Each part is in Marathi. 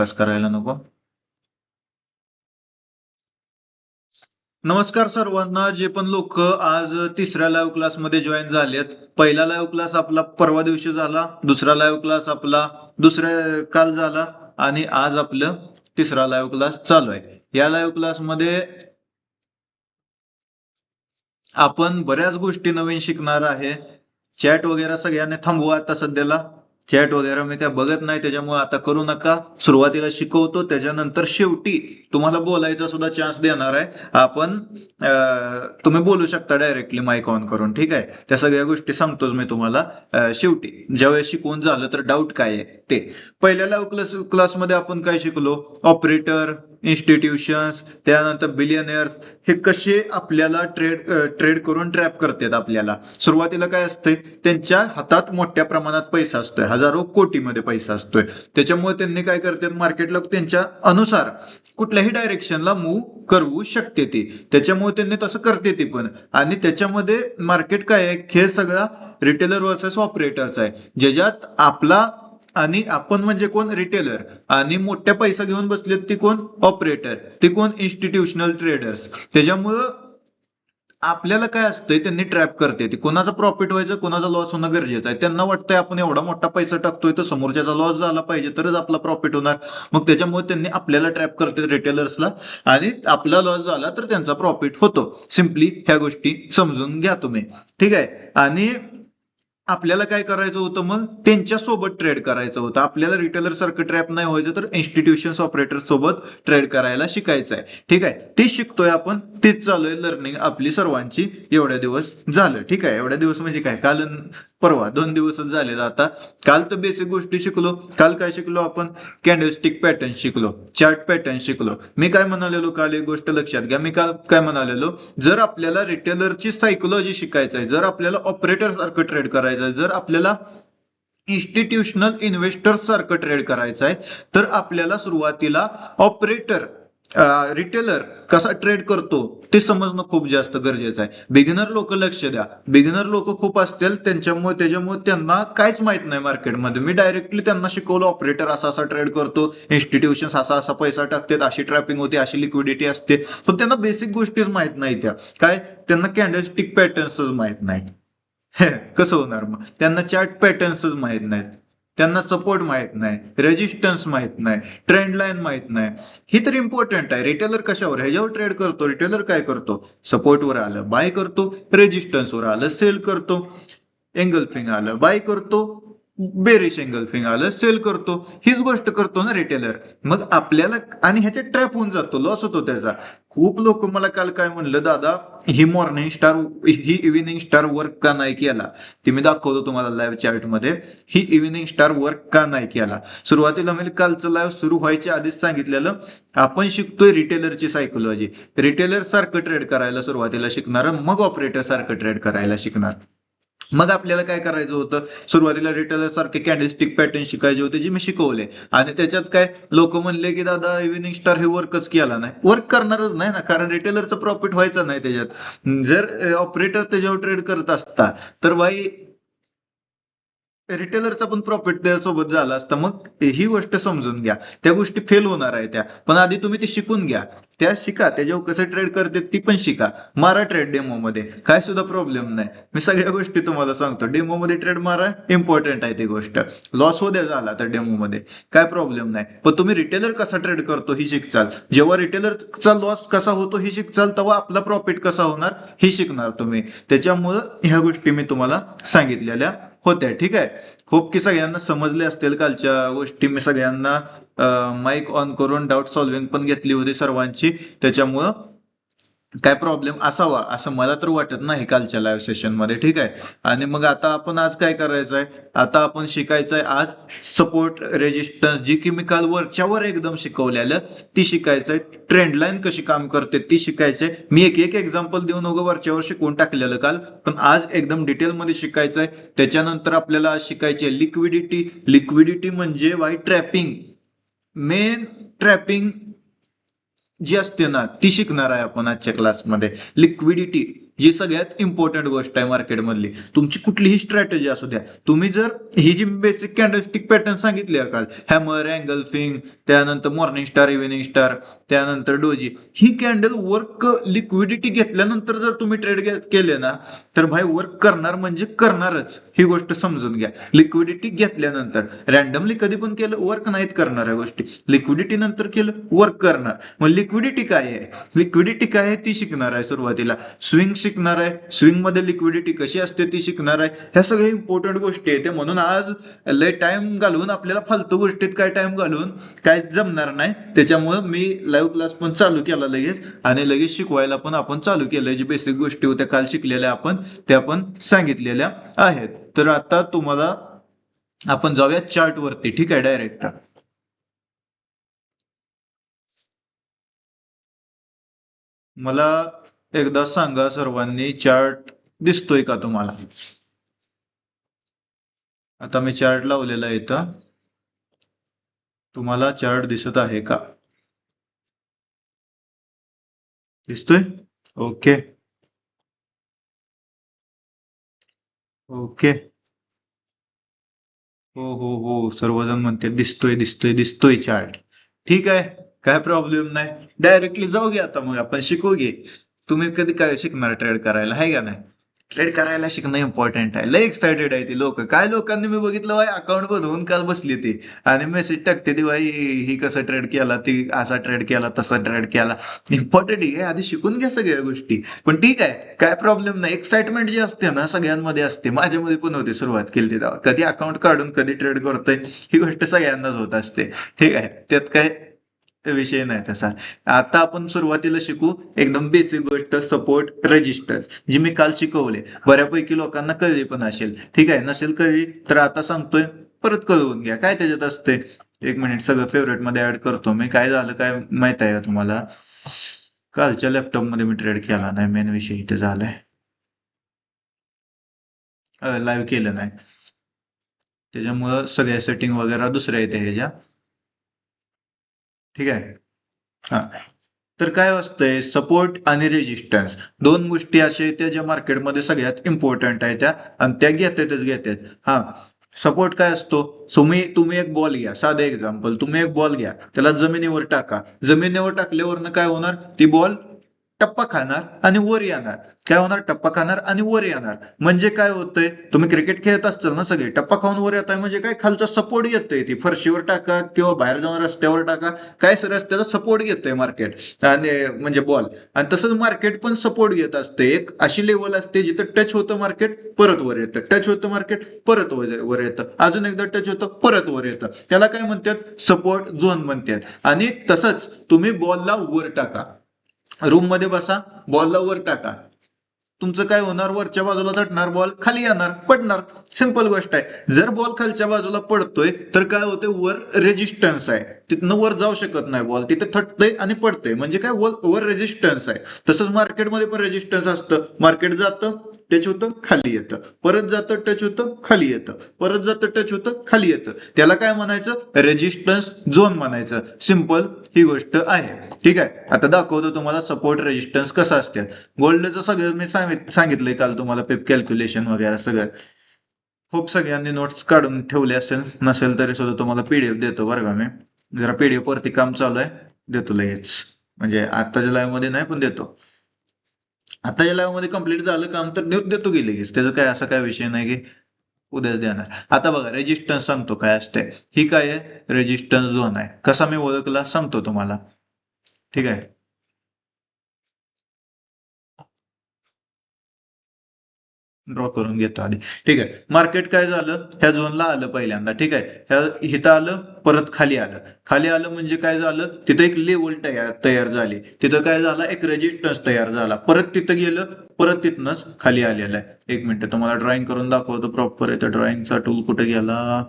बस करायला नको. नमस्कार सर्वांना, जे पण लोक आज तिसऱ्या लाईव्ह क्लासमध्ये जॉईन झालेत. पहिला लाईव्ह क्लास आपला परवा दिवशी झाला, दुसरा लाईव्ह क्लास आपला दुसऱ्या काल झाला आणि आज आपलं तिसरा लाईव्ह क्लास चालू आहे. या लाईव्ह क्लासमध्ये आपण बऱ्याच गोष्टी नवीन शिकणार आहे. चॅट वगैरे सगळ्यांनी थांबवा आता सध्याला. चॅट वगैरे मी काय बघत नाही, त्याच्यामुळे आता करू नका. सुरुवातीला शिकवतो, त्याच्यानंतर शेवटी तुम्हाला बोलायचा सुद्धा चान्स देणार आहे. आपण तुम्ही बोलू शकता डायरेक्टली माईक ऑन करून, ठीक आहे. त्या सगळ्या गोष्टी सांगतोच मी तुम्हाला शेवटी. ज्यावेळेस शिकवून झालं तर डाऊट काय आहे ते. पहिल्या लाईव्ह क्लासमध्ये आपण काय शिकलो? ऑपरेटर, इन्स्टिट्यूशन्स, त्यानंतर बिलियनर्स हे कसे आपल्याला ट्रेड करून ट्रॅप करतात. आपल्याला सुरुवातीला काय असतंय, त्यांच्या हातात मोठ्या प्रमाणात पैसा असतोय, हजारो कोटीमध्ये पैसा असतोय. त्याच्यामुळे त्यांनी काय करतात, मार्केटला त्यांच्या अनुसार कुठल्याही डायरेक्शनला मूव्ह करू शकते ती. त्याच्यामुळे त्यांनी तसं करते ती पण. आणि त्याच्यामध्ये मार्केट काय आहे, खेळ सगळा रिटेलर वर्सेस ऑपरेटरचा आहे. ज्याच्यात आपला आणि आपण म्हणजे कोण, रिटेलर, आणि मोठ्या पैसा घेऊन बसलेत ती कोण, ऑपरेटर, ती कोण, इन्स्टिट्यूशनल ट्रेडर्स. त्याच्यामुळं आपल्याला काय असतंय, त्यांनी ट्रॅप करते ती. कोणाचा प्रॉफिट व्हायचं, कोणाचा लॉस होणं गरजेचं आहे. त्यांना वाटतंय आपण एवढा मोठा पैसा टाकतोय तर समोरच्याचा लॉस झाला पाहिजे तरच आपला प्रॉफिट होणार. मग त्याच्यामुळे त्यांनी आपल्याला ट्रॅप करते, रिटेलर्सला, आणि आपला लॉस झाला तर त्यांचा प्रॉफिट होतो. सिम्पली ह्या गोष्टी समजून घ्या तुम्ही, ठीक आहे. आणि आपल्याला काय करायचं होतं, मग त्यांच्या सोबत ट्रेड करायचं होतं. आपल्याला रिटेलर सारखं ट्रॅप नाही व्हायचं तर इन्स्टिट्यूशन ऑपरेटर सोबत ट्रेड करायला शिकायचं आहे, ठीक आहे. ते शिकतोय आपण, तेच चालू आहे लर्निंग आपली सर्वांची. एवढ्या दिवस झालं, ठीक आहे. एवढ्या दिवस म्हणजे काय, काल परवा 2 दिवसच झाले. आता काल तर बेसिक गोष्टी शिकलो. काल काय शिकलो आपण, कॅन्डलस्टिक पॅटर्न शिकलो, चार्ट पॅटर्न शिकलो. मी काय म्हणालेलो काल, एक गोष्ट लक्षात घ्या. मी काल काय म्हणालेलो, जर आपल्याला रिटेलरची सायकोलॉजी शिकायचं आहे, जर आपल्याला ऑपरेटर सारखं ट्रेड करायचं आहे, जर आपल्याला इन्स्टिट्यूशनल इन्व्हेस्टर सारखं ट्रेड करायचं आहे, तर आपल्याला सुरुवातीला ऑपरेटर, रिटेलर कसा ट्रेड करतो ते समजणं खूप जास्त गरजेचं आहे. बिगिनर लोक लक्ष द्या, बिगिनर लोक खूप असतील, त्याच्यामुळे त्यांना काहीच माहित नाही मार्केटमध्ये. मी डायरेक्टली त्यांना शिकवलं, ऑपरेटर असा असा ट्रेड करतो, इन्स्टिट्यूशन असा असा पैसा टाकतात, अशी ट्रॅपिंग होते, अशी लिक्विडिटी असते. पण त्यांना बेसिक गोष्टीच माहित नाही. त्या काय, त्यांना कॅन्डलस्टिक पॅटर्न्सच माहित नाही. कसं होणार मग? त्यांना चार्ट पॅटर्न्सच माहित नाहीत, त्यांना सपोर्ट माहित नाही, रेजिस्टन्स माहित नाही, ट्रेंड लाईन माहित नाही. ही तर इम्पॉर्टंट आहे. रिटेलर कशावर, ह्याच्यावर ट्रेड करतो. रिटेलर काय करतो, सपोर्टवर आलं बाय करतो, रेजिस्टन्सवर आलं सेल करतो, एंगल्फिंग आलं बाय करतो, बेरिश एंगल्फिंग आलं सेल करतो. हीच गोष्ट करतो ना रिटेलर. मग आपल्याला, आणि ह्याच्यात ट्रॅप होऊन जातो, लॉस होतो त्याचा. खूप लोक मला काल काय म्हणलं, दादा ही मॉर्निंग स्टार, ही इव्हिनिंग स्टार वर्क का नाही केला. ते मी दाखवतो तुम्हाला लाईव्ह चॅट मध्ये. ही इव्हिनिंग स्टार वर्क का नाही केला. सुरुवातीला मी कालचं लाईव्ह सुरू व्हायच्या आधीच सांगितलेलं, आपण शिकतोय रिटेलरची सायकोलॉजी. रिटेलर सारखं ट्रेड करायला सुरुवातीला शिकणार, मग ऑपरेटर सारखं ट्रेड करायला शिकणार. मग आपल्याला काय करायचं होतं, सुरुवातीला रिटेलर सारखे कॅन्डलस्टिक पॅटर्न शिकायचे होते, जे मी शिकवले. आणि त्याच्यात काय, लोक म्हणले की दादा इव्हिनिंग स्टार हे वर्कच केला नाही. वर्क करणारच नाही ना, कारण रिटेलरचा प्रॉफिट व्हायचा नाही त्याच्यात. जर ऑपरेटर त्याच्यावर ट्रेड करत असता तर बाई रिटेलरचा पण प्रॉफिट त्यासोबत झाला असता. मग ही गोष्ट समजून घ्या, त्या गोष्टी फेल होणार आहे त्या. पण आधी तुम्ही ते शिकून घ्या, त्या शिका, त्याच्यावर कसं ट्रेड करते ती पण शिका. मारा ट्रेड डेमो मध्ये, काय सुद्धा प्रॉब्लेम नाही. मी सगळ्या गोष्टी तुम्हाला सांगतो. डेमो मध्ये ट्रेड मारा, इम्पॉर्टंट आहे ती गोष्ट. लॉस होऊ द्या झाला तर डेमो मध्ये, काय प्रॉब्लेम नाही. पण तुम्ही रिटेलर कसा ट्रेड करतो ही शिकचाल. जेव्हा रिटेलरचा लॉस कसा होतो ही शिकचाल, तेव्हा आपला प्रॉफिट कसा होणार ही शिकणार तुम्ही. त्याच्यामुळं ह्या गोष्टी मी तुम्हाला सांगितलेल्या होत्या, ठीक आहे. होप की सगळ्यांना समजले असतील कालच्या गोष्टी. मी सगळ्यांना माईक ऑन करून डाऊट सॉल्व्हिंग पण घेतली होती सर्वांची. त्याच्यामुळं काय प्रॉब्लेम असावा असं मला तर वाटत नाही कालच्या लाईव्ह सेशन मध्ये, ठीक आहे. आणि मग आता आपण आज काय करायचं आहे, आता आपण शिकायचं आहे आज सपोर्ट रेजिस्टन्स, जी की मी काल वरच्यावर एकदम शिकवलेलं ती शिकायचं आहे. ट्रेंड लाईन कशी काम करते ती शिकायचंय. मी एक एक एक्झाम्पल देऊन वरच्यावर शिकवून टाकलेलं काल, पण आज एकदम डिटेलमध्ये शिकायचं आहे. त्याच्यानंतर आपल्याला आज शिकायची आहे लिक्विडिटी. लिक्विडिटी म्हणजे वाय ट्रॅपिंग, मेन ट्रॅपिंग जी असते ना ती शिकणार आहे आपण आजच्या क्लासमध्ये. लिक्विडिटी जी सगळ्यात इम्पॉर्टंट गोष्ट आहे मार्केटमधली. तुमची कुठलीही स्ट्रॅटेजी असू द्या, तुम्ही जर ही जी बेसिक कॅन्डलस्टिक पॅटर्न सांगितली काल, हॅमर, एंगल्फिंग, त्यानंतर मॉर्निंग स्टार, इव्हिनिंग स्टार, त्यानंतर डोजी, ही कॅन्डल वर्क लिक्विडिटी घेतल्यानंतर जर तुम्ही ट्रेड केले ना, तर भाई वर्क करणार म्हणजे करणारच, ही गोष्ट समजून घ्या. लिक्विडिटी घेतल्यानंतर रॅन्डमली कधी पण केलं वर्क नाहीत करणार या गोष्टी, लिक्विडिटी नंतर केलं वर्क करणार. मग लिक्विडिटी काय आहे, लिक्विडिटी काय आहे ती शिकणार आहे सुरुवातीला, स्विंग शिकणार आहे, स्विंग मध्ये लिक्विडिटी कशी असते ती शिकणार आहे. ह्या सगळ्या इम्पॉर्टंट गोष्टी आहेत. म्हणून आज लय टाइम घालून आपल्याला फालतू गोष्टीत काय टाइम घालून काय जमणार नाही. त्याच्यामुळे मी लाईव्ह क्लास पण चालू केला लगेच, आणि लगेच शिकवायला पण आपण चालू केलंय. जी बेसिक गोष्टी होत्या काल शिकलेल्या आपण, त्या पण सांगितलेल्या आहेत. तर आता तुम्हाला आपण जाऊया चार्ट वरती, ठीक आहे. डायरेक्ट मला एकदा सांगा सर्वांनी, चार्ट दिसतोय का तुम्हाला? आता मी चार्ट लावलेला आहे इथं, तुम्हाला चार्ट दिसत आहे का? दिसतोय? Okay okay. हो हो हो, सर्वजण म्हणते दिसतोय दिसतोय दिसतोय चार्ट. ठीक आहे, काय प्रॉब्लेम नाही. डायरेक्टली जाऊ घे आता, मग आपण शिकू घे. तुम्ही कधी काय शिकणार ट्रेड करायला, आहे का नाही? ट्रेड करायला शिकणं इम्पॉर्टंट आहे. लय एक्साइटेड आहे ती लोक. काय लोकांनी मी बघितलं भाई, अकाउंट बनवून काल बसली ती आणि मेसेज टाकते ती भाई, ही कसं ट्रेड केला, ती असा ट्रेड केला, तसा ट्रेड केला. इम्पॉर्टंट आहे, आधी शिकून घ्या सगळ्या गोष्टी. पण ठीक आहे, काय प्रॉब्लेम नाही. एक्साइटमेंट जी असते ना सगळ्यांमध्ये असते, माझ्यामध्ये पण होती. सुरुवात केली तेव्हा कधी अकाउंट काढून कधी ट्रेड करतोय, ही गोष्ट सगळ्यांनाच होत असते. ठीक आहे, त्यात काय विषय नाही तसा. आता आपण सुरुवातीला शिकू एकदम बेसिक गोष्ट, सपोर्ट रेजिस्टन्स, जी मी काल शिकवले. बऱ्यापैकी लोकांना कळली पण असेल, ठीक आहे. नसेल कळली तर आता सांगतोय, परत कळवून घ्या काय त्याच्यात असते. एक मिनिट, सगळं फेवरेट मध्ये ऍड करतो मी. काय झालं काय माहित आहे का तुम्हाला? कालच्या लॅपटॉप मध्ये मी ट्रेड केला नाही, मेन विषय इथे झालाय. लाईव्ह केलं नाही, त्याच्यामुळं सगळ्या सेटिंग वगैरे दुसऱ्या येते ह्याच्या. ठीक आहे. हा, तर काय असतंय, सपोर्ट आणि रेजिस्टन्स दोन गोष्टी अशा आहेत त्या ज्या मार्केटमध्ये सगळ्यात इम्पॉर्टंट आहे त्या, आणि त्या घेतातच घेतात. हा, सपोर्ट काय असतो, तुम्ही एक बॉल घ्या, साधं एक्झाम्पल, तुम्ही एक बॉल घ्या, त्याला जमिनीवर टाका. जमिनीवर टाकल्यावर काय होणार, ती बॉल टप्पा खाणार आणि वर येणार. काय होणार, टप्पा खाणार आणि वर येणार. म्हणजे काय होतंय, तुम्ही क्रिकेट खेळत असताल ना, सगळे टप्पा खाऊन वर येत आहे म्हणजे काय, खालचा सपोर्ट येतोय. ती फरशीवर टाका किंवा बाहेर जाऊन रस्त्यावर टाका, काय रस्त्याचा सपोर्ट घेतोय मार्केट, आणि म्हणजे बॉल. आणि तसंच मार्केट पण सपोर्ट घेत असते. एक अशी लेवल असते जिथं टच होतं मार्केट, परत वर येतं, टच होतं मार्केट, परत वर येतं, अजून एकदा टच होतं, परत वर येतं. त्याला काय म्हणतात, सपोर्ट झोन म्हणतात. आणि तसंच तुम्ही बॉलला वर टाका, रूम मध्ये बसा, बॉलला वर टाका, तुमचं काय होणार, वरच्या बाजूला तटणार, बॉल खाली येणार, पडणार. सिंपल गोष्ट आहे. जर बॉल खालच्या बाजूला पडतोय तर काय होतंय, वर रेजिस्टन्स आहे, तिथनं वर जाऊ शकत नाही बॉल, तिथे थटतंय आणि पडतंय. म्हणजे काय, वर रेजिस्टन्स आहे. तसंच मार्केटमध्ये पण रेजिस्टन्स असतं. मार्केट जातं, टच होतं, खाली येतं, परत जातं, टच होतं, खाली येतं, परत जातं, टच होतं, खाली येतं. त्याला काय म्हणायचं, रेजिस्टन्स झोन म्हणायचं. सिंपल ही गोष्ट आहे. ठीक आहे, आता दाखवतो तुम्हाला सपोर्ट रेजिस्टन्स कसं असते. गोल्डचं सगळं मी सांगितलंय काल तुम्हाला, पेप कॅल्क्युलेशन वगैरे सगळं. खूप सगळ्यांनी नोट्स काढून ठेवले असेल, नसेल तरी सुद्धा तुम्हाला पीडीएफ देतो बरं का मी. जरा पीडीएफ वरती काम चालू आहे, देतो लगेच. म्हणजे आताच्या लाईव्ह मध्ये नाही, पण देतो. आताच्या लाईव्ह मध्ये कंप्लीट झालं काम तर देतो की लगेच. त्याचं काय असा काय विषय नाही की उद्याच देणार. आता बघा, रेजिस्टन्स सांगतो काय असते. ही काय आहे, रेजिस्टन्स झोन आहे. कसा मी ओळखला सांगतो तुम्हाला. ठीक आहे, ड्रॉ करून घेतो आधी. ठीक आहे, मार्केट काय झालं, ह्या झोनला आलं पहिल्यांदा. ठीक आहे, ह्या इथं आलं, परत खाली आलं. खाली आलं म्हणजे काय झालं, तिथं एक लेवल तयार झाली, तिथं काय झाला, एक रेजिस्टन्स तयार झाला, परत तिथं गेलं, परत तिथनच खाली आलेलं आहे. एक मिनिट, तुम्हाला ड्रॉइंग करून दाखवतो प्रॉपर. इथं ड्रॉइंगचा टूल कुठे गेला,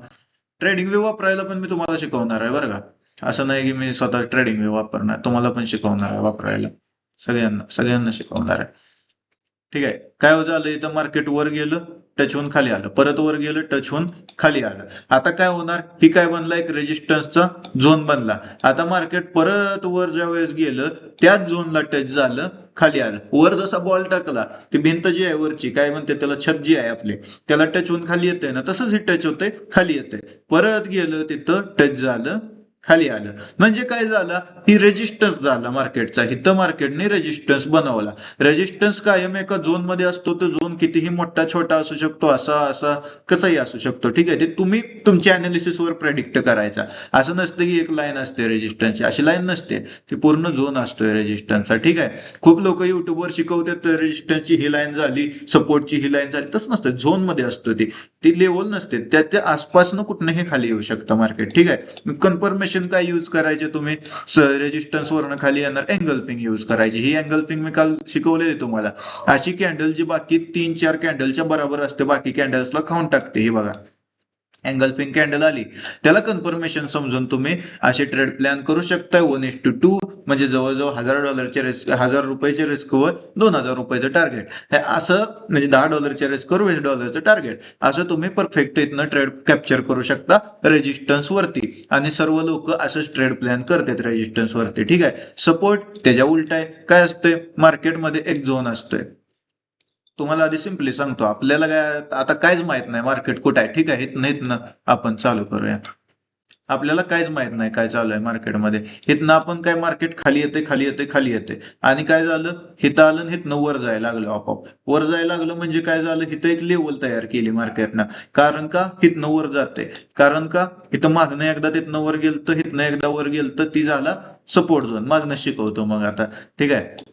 ट्रेडिंग व्यू वापरायला पण मी तुम्हाला शिकवणार आहे बरं का. असं नाही की मी स्वतः ट्रेडिंग व्यू वापरणार, तुम्हाला पण शिकवणार आहे वापरायला. सगळ्यांना सगळ्यांना शिकवणार आहे. ठीक आहे, काय झालं, इथं मार्केट वर गेलं, टच होऊन खाली आलं, परत वर गेलं, टच होऊन खाली आलं. आता काय होणार, ही काय बनला, एक रेजिस्टन्सचा झोन बनला. आता मार्केट परत वर ज्या वेळेस गेलं त्याच झोनला टच झालं, खाली आलं. वर जसा बॉल टाकला, ती भिंत जी आहे वरची, काय म्हणते त्याला, छत जी आहे आपली, त्याला टच होऊन खाली येतंय ना, तसंच हे टच होतंय, खाली येतंय. परत गेलं तिथं, टच झालं, खाली आलं. म्हणजे काय झाला, ही रेजिस्टन्स झाला मार्केटचा. इथं मार्केटने रेजिस्टन्स बनवला. रेजिस्टन्स कायम एका झोन मध्ये असतो. तो झोन कितीही मोठा छोटा असू शकतो, असा असा कसाही असू शकतो. ठीक आहे, ते तुम्ही तुमच्या अनालिसिसवर प्रेडिक्ट करायचा. असं नसतं की एक लाईन असते रेजिस्टन्सची, अशी लाईन नसते, ती पूर्ण झोन असतोय रेजिस्टन्सचा. ठीक आहे, खूप लोक युट्यूबवर शिकवतात रेजिस्टन्सची ही लाईन झाली, सपोर्टची ही लाईन झाली, तसं नसतं. झोन मध्ये असतो ती लेवल नसते, त्याच्या आसपासनं कुठनंही खाली येऊ शकतं मार्केट. ठीक आहे, कन्फर्मेशन काय यूज करायचे तुम्ही, रेजिस्टन्स वरनं खाली येणार, एंगल्फिंग यूज करायची. ही एंगल्फिंग मी काल शिकवलेली तुम्हाला. अशी कॅन्डल जी बाकी 3-4 कॅन्डलच्या बरोबर असते, बाकी कॅन्डल्सला खाऊन टाकते. ही बघा, एंगल्फिंग कॅन्डल आली, त्याला कन्फर्मेशन समजून तुम्ही असे ट्रेड प्लॅन करू शकता. 1:2, म्हणजे जवळजवळ $1000 रिस्क, ₹1000 रिस्कवर $2000 टार्गेट. हे असं, म्हणजे $10 रिस्कवर $20 टार्गेट, असं तुम्ही परफेक्ट इथनं ट्रेड कॅप्चर करू शकता रेजिस्टन्स वरती. आणि सर्व लोक असंच ट्रेड प्लॅन करतात रेजिस्टन्स वरती. ठीक आहे, सपोर्ट त्याच्या उलट आहे. काय असतंय, मार्केटमध्ये एक झोन असतोय. तुम्हाला आधी सिम्पली सांगतो, आपल्याला काय आता काहीच माहित नाही मार्केट कुठं आहे. ठीक आहे, इथनं आपण चालू करूया. आपल्याला काहीच माहित नाही काय चालू आहे मार्केटमध्ये. इथनं आपण काय, मार्केट खाली येते, खाली येते, खाली येते, आणि काय झालं, हिथं आलं, हिथनं वर जायला लागलं. आपोआप वर जायला लागलं म्हणजे काय झालं, हिथं एक लेवल तयार केली मार्केटनं. कारण का, हिथनं वर जाते, कारण का, इथं मागणं एकदा तिथनं वर गेलं, हिथनं एकदा वर गेलं, ती झाला सपोर्ट झोन. मागणं शिकवतो मग आता. ठीक आहे,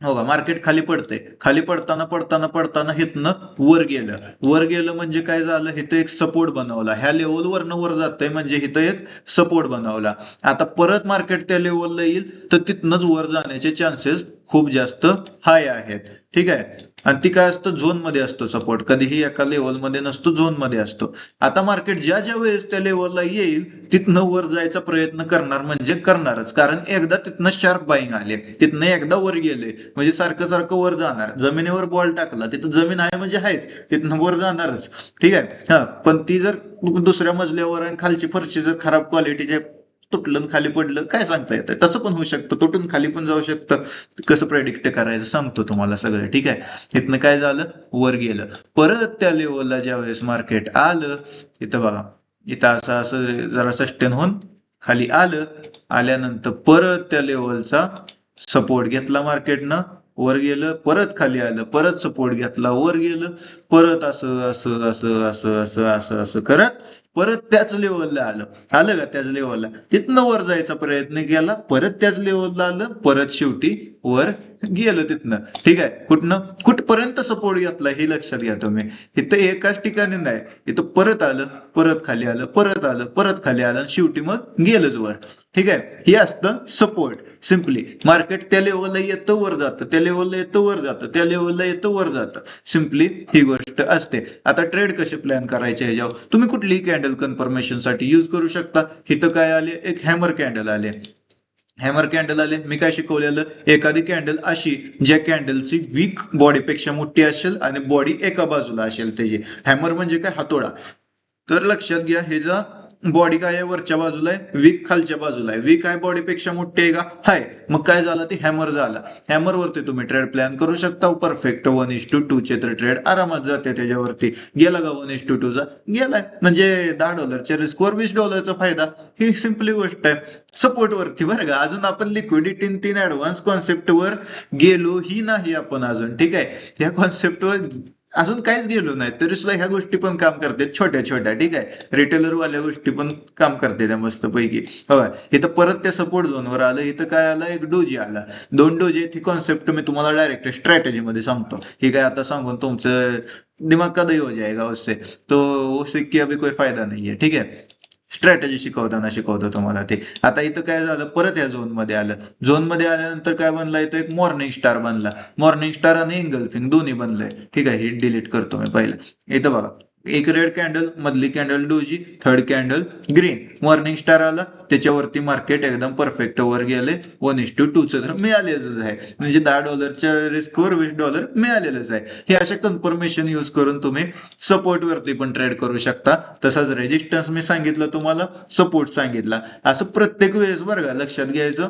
हो का, मार्केट खाली पडते, खाली पडताना पडताना पडताना हिथनं वर गेलं, वर गेलं म्हणजे काय झालं, इथं एक सपोर्ट बनवला. ह्या लेवलवरनं वर जातंय म्हणजे इथं एक सपोर्ट बनवला. आता परत मार्केट त्या लेवलला येईल तर तिथनंच वर जाण्याचे चान्सेस खूप जास्त हाय आहेत. ठीक आहे, आणि ती काय असतं, झोन मध्ये असतो सपोर्ट, कधीही एका लेवलमध्ये नसतो, झोन मध्ये असतो. आता मार्केट ज्या ज्या वेळेस त्या लेवलला येईल तिथनं वर जायचा प्रयत्न करणार, म्हणजे करणारच. कारण एकदा तिथनं शार्प बाईंग आले, तिथनं एकदा वर गेले म्हणजे सारखं सारखं वर जाणार. जमिनीवर बॉल टाकला, तिथं जमीन आहे म्हणजे आहेच, तिथनं वर जाणारच. ठीक आहे, हा, पण ती जर दुसऱ्या मजल्यावर आणि खालची फरशी जर खराब क्वालिटीचे, तुटलं खाली पडलं, काय सांगता येतं, तसं पण होऊ शकतं, तुटून खाली पण जाऊ शकतं. कसं प्रेडिक्ट करायचं सांगतो तुम्हाला सगळं. ठीक आहे, इथनं काय झालं, वर गेलं, परत त्या लेवलला ज्या वेळेस मार्केट आलं, इथं बघा, इथं असं असं जरा सस्टेन होऊन खाली आलं, आल्यानंतर परत त्या लेवलचा सपोर्ट घेतला मार्केटनं, वर गेलं, परत खाली आलं, परत सपोर्ट घेतला, वर गेलं, परत असं असं असं असं असं असं असं करत परत त्याच लेवलला आलं. आलं का, त्याच लेवलला, तिथनं वर जायचा प्रयत्न केला, परत त्याच लेवलला आलं, परत शेवटी वर गेलं तिथनं. ठीक आहे, कुठपर्यंत सपोर्ट घेतला हे लक्षात घ्या तुम्ही. इथं एकाच ठिकाणी नाही, इथं परत आलं, परत खाली आलं, परत आलं, परत खाली आलं, शेवटी मग गेलंच वर. ठीक आहे, हे असतं सपोर्ट. सिम्पली मार्केट त्या लेवलला येतं, वर जातं, त्या लेवलला येतं, वर जातं, त्या लेवलला येतं, वर जातं. सिम्पली ही गोष्ट असते. आता ट्रेड कसे प्लॅन करायचे ह्याच्यावर तुम्ही कुठलीही कॅन्डल कन्फर्मेशन साठी यूज करू शकता. इथं काय आले, एक हॅमर कॅन्डल आले. हॅमर कॅन्डल आले, मी काय शिकवलेलं, एखादी कॅन्डल अशी ज्या कॅन्डलची वीक बॉडीपेक्षा मोठी असेल आणि बॉडी एका बाजूला असेल त्याची. हॅमर म्हणजे काय, हातोडा. तर लक्षात घ्या, हे जा बॉडी काय आहे, वरच्या बाजूला आहे, वीक खालच्या बाजूला आहे. वीक आहे बॉडीपेक्षा मोठी आहे का, हाय, मग काय झालं, ती हॅमर झाला. हॅमर वरती तुम्ही ट्रेड प्लॅन करू शकता. परफेक्ट 1:2 चे तर ट्रेड आरामात जाते त्याच्यावरती. गेला का 1:2 चा, गेलाय म्हणजे $10 रिस्कवर $20 फायदा. ही सिम्पली गोष्ट आहे. सपोर्ट वरती बरं का, अजून आपण लिक्विडिटी 3 ऍडव्हान्स कॉन्सेप्ट वर गेलो ही नाही आपण अजून. ठीक आहे, या कॉन्सेप्टवर अजून काहीच गेलो नाही, तरी सुद्धा ह्या गोष्टी पण काम करते छोट्या छोट्या. ठीक आहे, रिटेलर वाल्या गोष्टी पण काम करते त्या मस्त पैकी. हवा इथं परत त्या सपोर्ट झोनवर आलं, इथं काय आलं, एक डोजी आला, 2 डोजी. ही कॉन्सेप्ट मी तुम्हाला डायरेक्ट स्ट्रॅटेजी मध्ये सांगतो. ही काय आता सांगून तुमचं दिमाग कदा हो जाएगा उससे, तो उससे की अभी कोई फायदा नाही आहे. ठीक आहे, स्ट्रॅटेजी शिकवताना शिकवतो तुम्हाला ते. आता इथं काय झालं, परत या झोन मध्ये आलं. झोन मध्ये आल्यानंतर काय बनला, इथं एक मॉर्निंग स्टार बनला. मॉर्निंग स्टार आणि एंगल्फिंग दोन्ही बनलंय. ठीक आहे, ही डिलीट करतो मी पहिलं. इथं बघा, एक रेड कॅन्डल, मधली candle doji, third candle green, morning star आला, त्याच्यावरती मार्केट एकदम परफेक्ट वर गेले. 1:2 तर मिळालेच आहे, म्हणजे $10च्या रिस्कवर $20 मिळालेलंच आहे. हे अशा कन्फर्मेशन यूज करून तुम्ही सपोर्ट वरती पण ट्रेड करू शकता. तसाच रेजिस्टन्स मी सांगितलं तुम्हाला, सपोर्ट सांगितला, असं प्रत्येक वेळेस बरं का लक्षात घ्यायचं.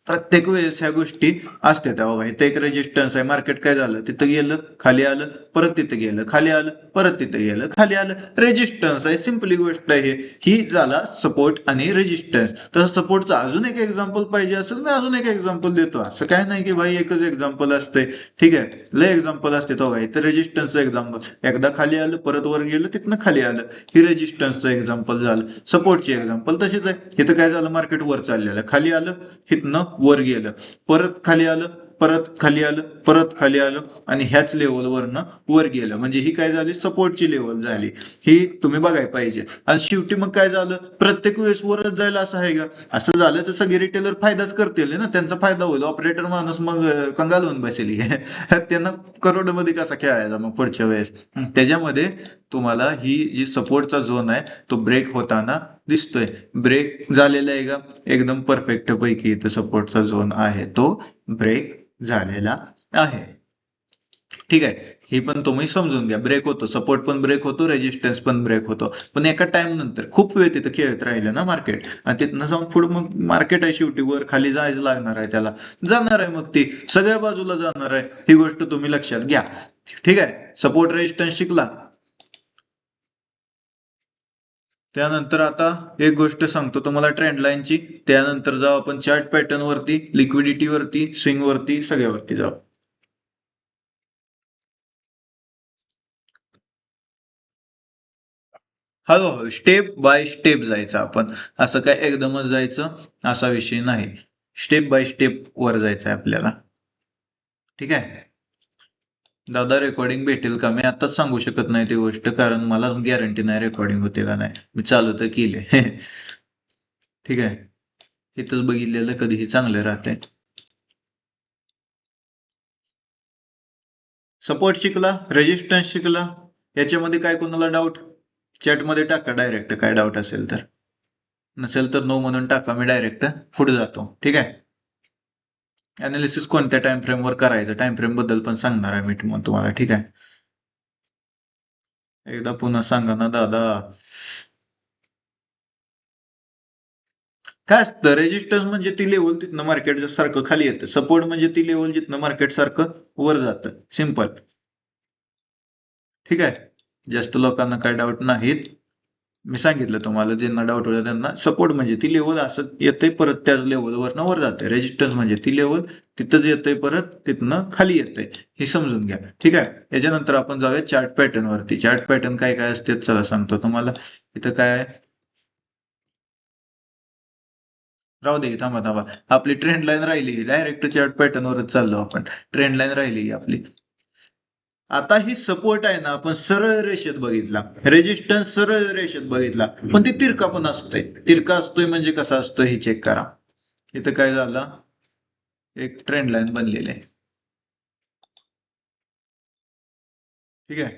प्रत्येक वेळेस ह्या गोष्टी असते. त्या बघा इथं एक रेजिस्टन्स आहे, मार्केट काय झालं, तिथं गेलं खाली आलं, परत तिथं गेलं खाली आलं, परत तिथं गेलं खाली आलं, रेजिस्टन्स आहे. सिंपली गोष्ट आहे. ही झाला सपोर्ट आणि रेजिस्टन्स. तसं सपोर्टचं अजून एक एक्झाम्पल पाहिजे असेल, मी अजून एक एक्झाम्पल देतो. असं काय नाही की भाई एकच एक्झाम्पल असते, ठीक आहे, लय एक्झाम्पल असते. तो बघा इथं रेजिस्टन्सचं एक्झाम्पल, एकदा खाली आलं परत वर गेलं तिथनं खाली आलं, ही रेजिस्टन्सचं एक्झाम्पल झालं. सपोर्टची एक्झाम्पल तशीच आहे. इथं काय झालं, मार्केट वर चाललेलं, खाली आलं, हिथनं वर गेलं, परत खाली आलं, परत खाली आलं, परत खाली आलं, आणि ह्याच लेवलवरनं वर गेलं. म्हणजे ही काय झाली, सपोर्टची लेवल झाली. ही तुम्ही बघायला पाहिजे. आणि शेवटी मग काय झालं, प्रत्येक वेळेस वरच जायला असं आहे का? असं झालं तर सगळे रिटेलर फायदाच करतील ना, त्यांचा फायदा होईल. ऑपरेटर माणूस मग कंगाल होऊन बसेल. त्यांना करोडमध्ये कसा खेळायचा मग पुढच्या वेळेस. त्याच्यामध्ये तुम्हाला ही जी सपोर्टचा झोन आहे तो ब्रेक होताना दिसतोय. ब्रेक झालेला आहे का? एकदम परफेक्ट पैकी इथं सपोर्टचा झोन आहे, तो ब्रेक झालेला आहे. ठीक आहे, ही पण तुम्ही समजून घ्या. ब्रेक होतो, सपोर्ट पण ब्रेक होतो, रेजिस्टन्स पण ब्रेक होतो. पण एका टाइम नंतर खूप वेळ तिथं खेळत राहिलं ना मार्केट, आणि तिथनं जाऊन पुढे मग मार्केट आहे शेवटी वर खाली जायचं लागणार आहे, त्याला जाणार आहे, मग ती सगळ्या बाजूला जाणार आहे. ही गोष्ट तुम्ही लक्षात घ्या. ठीक आहे, सपोर्ट रेजिस्टन्स शिकला. त्यानंतर आता एक गोष्ट सांगतो तुम्हाला ट्रेंड लाईनची. त्यानंतर जाऊ आपण चार्ट पॅटर्न वरती, लिक्विडिटी वरती, स्विंग वरती, सगळ्यावरती जाऊ. हळूहळू स्टेप बाय स्टेप जायचं आपण. असं काय एकदमच जायचं असा विषय नाही. स्टेप बाय स्टेप वर जायचं आहे आपल्याला. ठीक आहे. दादा रेकॉर्डिंग भेटेल का? मी आताच सांगू शकत नाही ती गोष्ट, कारण मला गॅरंटी नाही रेकॉर्डिंग होते का नाही. मी चालू तर केले. ठीक आहे, इथंच बघितलेलं कधीही चांगलं राहते. सपोर्ट शिकला, रेजिस्टन्स शिकला. याच्यामध्ये काय कोणाला डाऊट? चॅटमध्ये टाका डायरेक्ट, काय डाऊट असेल तर. नसेल तर नो म्हणून टाका, मी डायरेक्ट पुढे जातो. ठीक आहे. अनालिसिस कोणत्या टाइम फ्रेमवर करायचं, टाइम फ्रेम बद्दल पण सांगणार आहे मी तुम्हाला. ठीक आहे, एकदा पुन्हा सांगा ना दादा. काय असतं, रेजिस्टन्स म्हणजे ती लेवल तिथनं मार्केट सारखं खाली येतं, सपोर्ट म्हणजे ती लेवल जिथनं मार्केट सारखं वर जातं. सिंपल. ठीक आहे, जास्त लोकांना काय डाऊट नाहीत. मी सांगितलं तुम्हाला, ज्यांना डाऊट होता त्यांना. सपोर्ट म्हणजे ती लेवल असं येते परत त्याच लेवलवरनं वर जाते. रेजिस्टन्स म्हणजे ती लेवल तिथंच येते परत तिथनं खाली येते. हे समजून घ्या. ठीक आहे, याच्यानंतर आपण जाऊया चार्ट पॅटर्न वरती. चार्ट पॅटर्न काय काय असते चला सांगतो तुम्हाला. इथं काय आहे, राहू दे, थांबा थांबा. आपली ट्रेंड लाईन राहिली, डायरेक्ट चार्ट पॅटर्न वरच चाललो आपण. ट्रेंड लाईन राहिली आपली. आता ही सपोर्ट आहे ना, आपण सरळ रेषेत बघितला, रेजिस्टन्स सरळ रेषेत बघितला, पण ती तिरका पण असतोय. तिरका असतोय म्हणजे कसा असतो हे चेक करा. इथं काय झालं, एक ट्रेंड लाईन बनलेली आहे. ठीक आहे,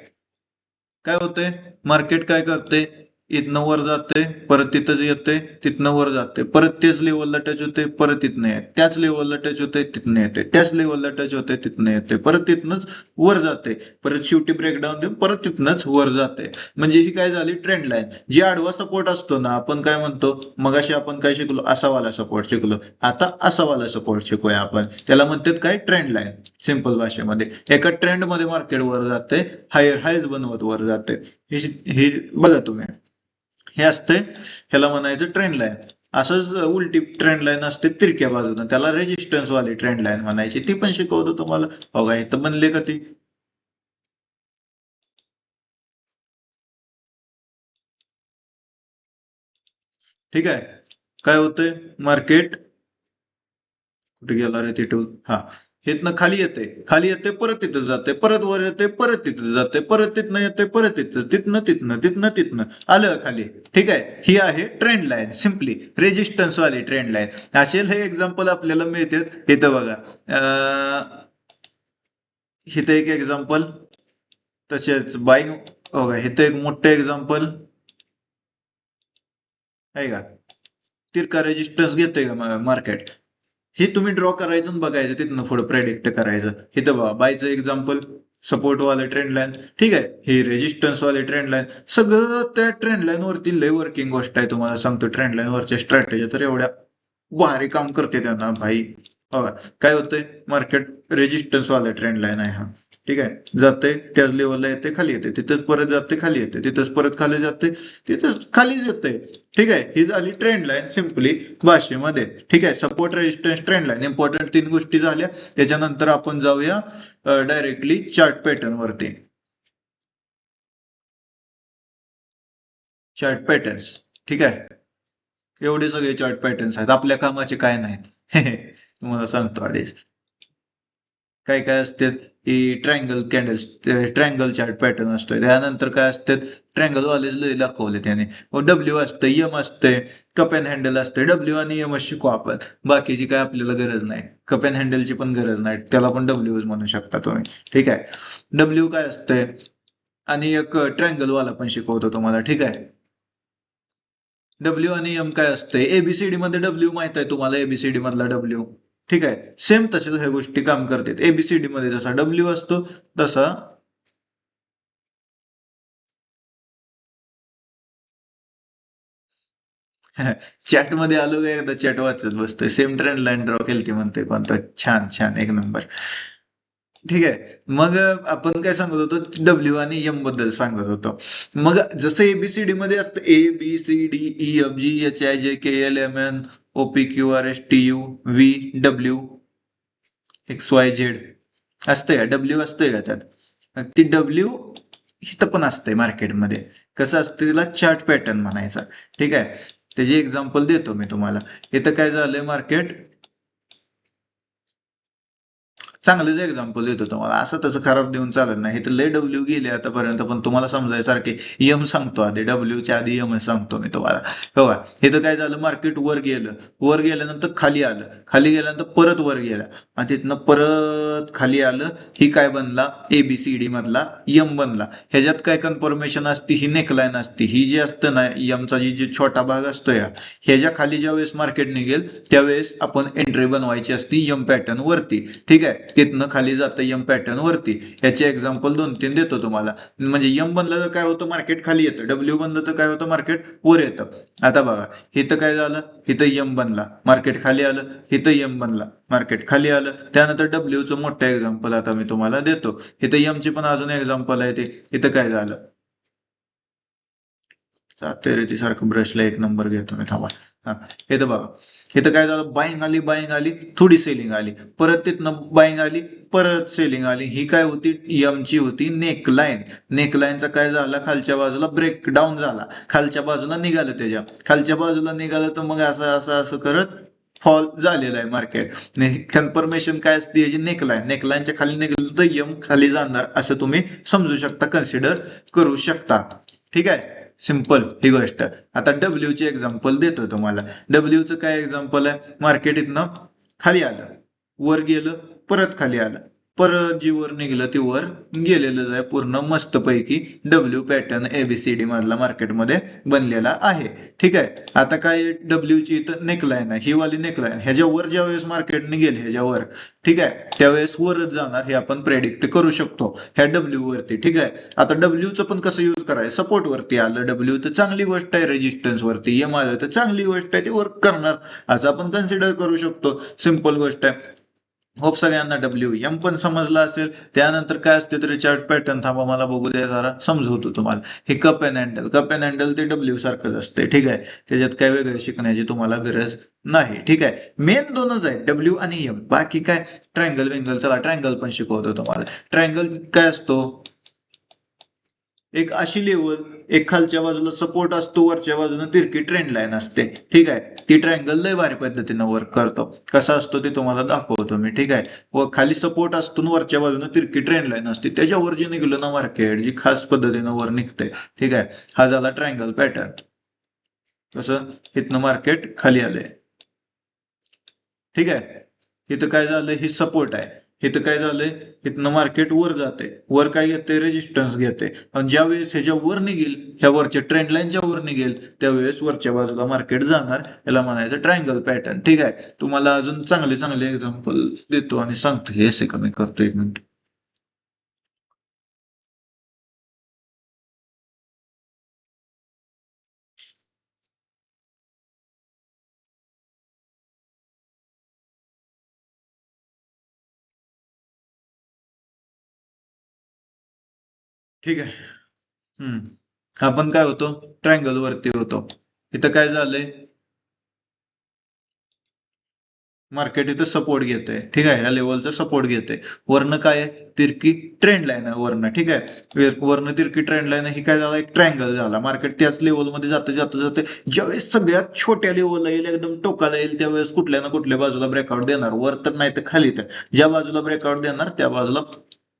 काय होतंय, मार्केट काय करते, इथनं वर जाते, परत तिथंच येते, तिथनं वर जाते, परत तेच लेवलला टच होते, परत तिथनं येते, त्याच लेवलला टच होते, तिथनं येते, त्याच लेवलला टच होते, तिथनं येते, परत तिथनंच वर जाते, परत शेवटी ब्रेकडाऊन देऊन परत तिथनंच वर जाते. म्हणजे ही काय झाली, ट्रेंड लाईन. जी आडवा सपोर्ट असतो ना, आपण काय म्हणतो, मगाशी आपण काय शिकलो, असावाला सपोर्ट शिकलो. आता असावाला सपोर्ट शिकूया आपण. त्याला म्हणतात काय, ट्रेंड लाईन. सिंपल भाषेमध्ये एका ट्रेंड मध्ये मार्केट वर जाते, हायर हायच बनवत वर जाते. हे बघा तुम्ही, हे असते, ह्याला म्हणायचं ट्रेंड लाईन. असंच उलटी ट्रेंड लाईन असते तिरक्या बाजूने, त्याला रेजिस्टन्स वाली ट्रेंड लाईन म्हणायची. ती पण शिकवतो तुम्हाला. बघा इथं बनले का ती. ठीक आहे, काय होतंय, मार्केट कुठे गेला रे तिथून, हा, इथनं खाली येते, खाली येते, परत तिथं जाते, परत वर येते, परत तिथं जाते, परत तिथनं येते, परत तिथं, तिथनं तिथनं, तिथनं तिथनं आलं खाली. ठीक आहे, ही आहे ट्रेंड लाईन, सिम्पली रेजिस्टन्स वाली ट्रेंड लाईन. असे हे एक्झाम्पल आपल्याला मिळतात. इथं बघा, इथं एक एक्झाम्पल, तसेच बाईंग हे तर एक मोठं एक्झाम्पल आहे का, तिरका रेजिस्टन्स घेतोय का मार्केट, हे तुम्ही ड्रॉ करायचं आणि बघायचं तिथनं पुढे प्रेडिक्ट करायचं. इथं बघा बायचं एक्झाम्पल, सपोर्ट वाले ट्रेंड लाईन, ठीक आहे, ही रेजिस्टन्स वाले ट्रेंड लाईन, सगळं त्या ट्रेंड लाईन वरती लय वर्किंग गोष्ट आहे. तुम्हाला सांगतो ट्रेंड लाईन वरच्या स्ट्रॅटेजी तर एवढ्या भारी काम करते त्यांना भाई. बघा काय होतंय, मार्केट रेजिस्टन्स वाला ट्रेंड लाईन आहे हा, ठीक आहे, जाते त्याच लेवलला येते खाली येते, तिथंच परत जाते खाली येते, तिथंच परत खाली जाते, तिथंच खालीच येते. ठीक आहे, ही झाली ट्रेंड लाईन सिम्पली भाषेमध्ये. ठीक आहे, support resistance trend line important 3 गोष्टी झाल्या. त्याच्यानंतर आपण जाऊया डायरेक्टली चार्ट पॅटर्न वरती. चार्ट पॅटर्न्स, ठीक आहे, एवढे सगळे चार्ट पॅटर्न्स आहेत, आपल्या कामाचे काय नाहीत. तुम्हाला सांगतो आधीच काय काय असते. ही triangle candles, triangle chart pattern असतोय, त्यानंतर काय असते, ट्रायंगल वालेच लय दाखवले त्याने. डब्ल्यू असतं, यम असते, कप अँड हँडल असते. डब्ल्यू आणि यम शिकू आपण, बाकीची काय आपल्याला गरज नाही, कप अँड हँडलची पण गरज नाही, त्याला पण डब्ल्यू म्हणू शकता तुम्ही. ठीक आहे, डब्ल्यू काय असतंय, आणि एक ट्रायंगल वाला पण शिकवतो तुम्हाला. ठीक आहे, डब्ल्यू आणि एम काय असतंय, एबीसीडी मध्ये डब्ल्यू माहित आहे तुम्हाला, एबीसीडी मधला डब्ल्यू. ठीक आहे, सेम तशाच ह्या गोष्टी काम करतात. एबीसीडी मध्ये जसा डब्ल्यू असतो तसा चॅट मध्ये आलो का एकदा चॅट वाचत बसतोय, सेम ट्रेंड लाईन ड्रॉ केली ती म्हणते कोणता, छान छान एक नंबर. ठीक आहे, मग आपण काय सांगत होतो, डब्ल्यू आणि एम बद्दल सांगत होतो. मग जसं एबीसीडी मध्ये असतं A B C D E F G H I J K L M N O P Q R S T U V W X Y Z असतंय का, डब्ल्यू असतंय का त्यात. मग ती डब्ल्यू इथं पण असते मार्केटमध्ये. कसं असतं, तिला चार्ट पॅटर्न म्हणायचा. ठीक आहे, त्याची एक्झाम्पल देतो मी तुम्हाला. इथं काय झालंय, मार्केट चांगलंच एक्झाम्पल देतो तुम्हाला, असं तसं खराब देऊन चालत नाही. तर लय डब्ल्यू गेले आतापर्यंत, पण तुम्हाला समजायसारखे यम सांगतो आधी, डब्ल्यूच्या आधी यम सांगतो मी तुम्हाला. बघा इथं काय झालं, मार्केट वर गेलं, वर गेल्यानंतर खाली आलं, खाली गेल्यानंतर परत वर गेलं, आणि तिथनं परत खाली आलं. ही काय बनला, एबीसीडी मधला यम बनला. ह्याच्यात काय कन्फर्मेशन असते, ही नेकलाईन असते, ही जी असतं ना यमचा जी छोटा भाग असतो या, ह्याच्या खाली ज्या वेळेस मार्केट निघेल त्यावेळेस आपण एंट्री बनवायची असती यम पॅटर्न वरती. ठीक आहे, तिथनं खाली जातं यम पॅटर्न वरती. याचे एक्झाम्पल 2-3 देतो तुम्हाला. म्हणजे यम बनलं तर काय होतं, मार्केट खाली येतं, डब्ल्यू बनलं तर काय होतं, मार्केट वर येतं. आता बघा इथं काय झालं, इथं यम बनला, मार्केट खाली आलं, इथं यम बनला, मार्केट खाली आलं. त्यानंतर डब्ल्यूचं मोठं एक्झाम्पल आता मी तुम्हाला देतो. इथं यमची पण अजून एक्झाम्पल आहे ते. इथं काय झालं, जाते रे ती सारखं ब्रशला एक नंबर घेतो मी, थांबा. हा, इथं बघा, इथं काय झालं, बाईंग आली, बाईंग आली, थोडी सेलिंग आली, परत तिथनं बाईंग आली, परत सेलिंग आली. ही काय होती, यमची होती नेकलाईन. नेकलाईनचा काय झाला, खालच्या बाजूला ब्रेकडाऊन झाला, खालच्या बाजूला निघालं, त्याच्या खालच्या बाजूला निघालं, तर मग असं असं असं करत फॉल झालेला आहे मार्केट. कन्फर्मेशन काय असते याची, नेकलाईन, नेकलाईनच्या खाली निघालं तर यम खाली जाणार, असं तुम्ही समजू शकता, कन्सिडर करू शकता. ठीक आहे, सिंपल ही गोष्ट. आता डब्ल्यू ची एक्झाम्पल देतो तुम्हाला. डब्ल्यू चं काय एक्झाम्पल आहे, मार्केट इथनं खाली आलं, वर गेलं, परत खाली आलं, परत जी वर निघलं ती वर गेलेलं आहे पूर्ण मस्तपैकी. डब्ल्यू पॅटर्न एबीसीडी मधला मार्केटमध्ये बनलेला आहे. ठीक आहे, आता काय डब्ल्यू ची इथं नेकलाईन आहे, ही वाली नेकलाईन, ह्याच्यावर ज्या वेळेस मार्केट निघेल ह्याच्यावर, ठीक आहे, त्यावेळेस वरच जाणार हे आपण प्रेडिक्ट करू शकतो ह्या डब्ल्यू वरती. ठीक आहे, आता डब्ल्यूचं पण कसं यूज करायचं, सपोर्ट वरती आलं डब्ल्यू तर चांगली गोष्ट आहे, रेजिस्टन्स वरती एम आलं तर चांगली गोष्ट आहे, ती वर्क करणार, असं आपण कन्सिडर करू शकतो. सिंपल गोष्ट आहे. होप सगळ्यांना डब्ल्यू एम पण समजला असेल. त्यानंतर काय असते तरी चार्ट पॅटर्न, थांबा मला बघू द्या जरा, समजवतो तुम्हाला. हे cup and handle, cup and handle ते डब्ल्यू सारखंच असते. ठीक आहे, त्याच्यात काय वेगळं शिकण्याची तुम्हाला गरज नाही. ठीक आहे, मेन दोनच आहे डब्ल्यू आणि एम, बाकी काय ट्रायंगल वेंगल, चला ट्रायंगल पण शिकवतो तुम्हाला. ट्रायंगल काय असतो, एक अशी लेवल, एक खालच्या बाजूला सपोर्ट असतो, वरच्या बाजूला तिरकी ट्रेंड लाईन असते. ठीक आहे, ती ट्रायंगल लय भारी पद्धतीनं वर्क करतो. कसा असतो ते तुम्हाला दाखवतो मी. ठीक आहे, व खाली सपोर्ट असतो, वरच्या बाजूला तिरकी ट्रेंड लाईन असते, त्याच्यावर जे निघलं ना मार्केट, जी खास पद्धतीनं वर निघते. ठीक आहे, हा झाला ट्रायंगल पॅटर्न. कसं, इथनं मार्केट खाली आलंय. ठीक आहे, इथं काय झालं, ही सपोर्ट आहे, इथं काय झालंय, इथनं मार्केट वर जाते, वर काय घेते, रेजिस्टन्स घेते, आणि ज्या वेळेस ह्याच्या वर निघेल, ह्या वरच्या ट्रेंड लाईनच्या वर निघेल, त्यावेळेस वरच्या बाजूला मार्केट जाणार. याला म्हणायचं ट्रायंगल पॅटर्न. ठीक आहे, तुम्हाला अजून चांगले चांगले एक्झाम्पल देतो आणि सांगतो. हे से कमी करतो, एक मिनिट. ठीक आहे. आपण काय होतो, ट्रायंगल वरती होतो. इथं काय झालंय, मार्केट इथं सपोर्ट घेते. ठीक आहे, या लेवलचा सपोर्ट घेते. वरनं काय आहे, तिरकी ट्रेंड लाईन आहे वरनं. ठीक आहे, वरनं तिरकी ट्रेंड लाईन ही काय झाला, एक ट्रायंगल झाला. मार्केट त्याच लेवलमध्ये जाते जाते जाते. ज्यावेळेस सगळ्यात छोट्या लेवलला येईल, एकदम टोकाला येईल, त्यावेळेस कुठल्या ना कुठल्या बाजूला ब्रेकआउट देणार, वर तर नाही तर खाली. तर ज्या बाजूला ब्रेकआउट देणार त्या बाजूला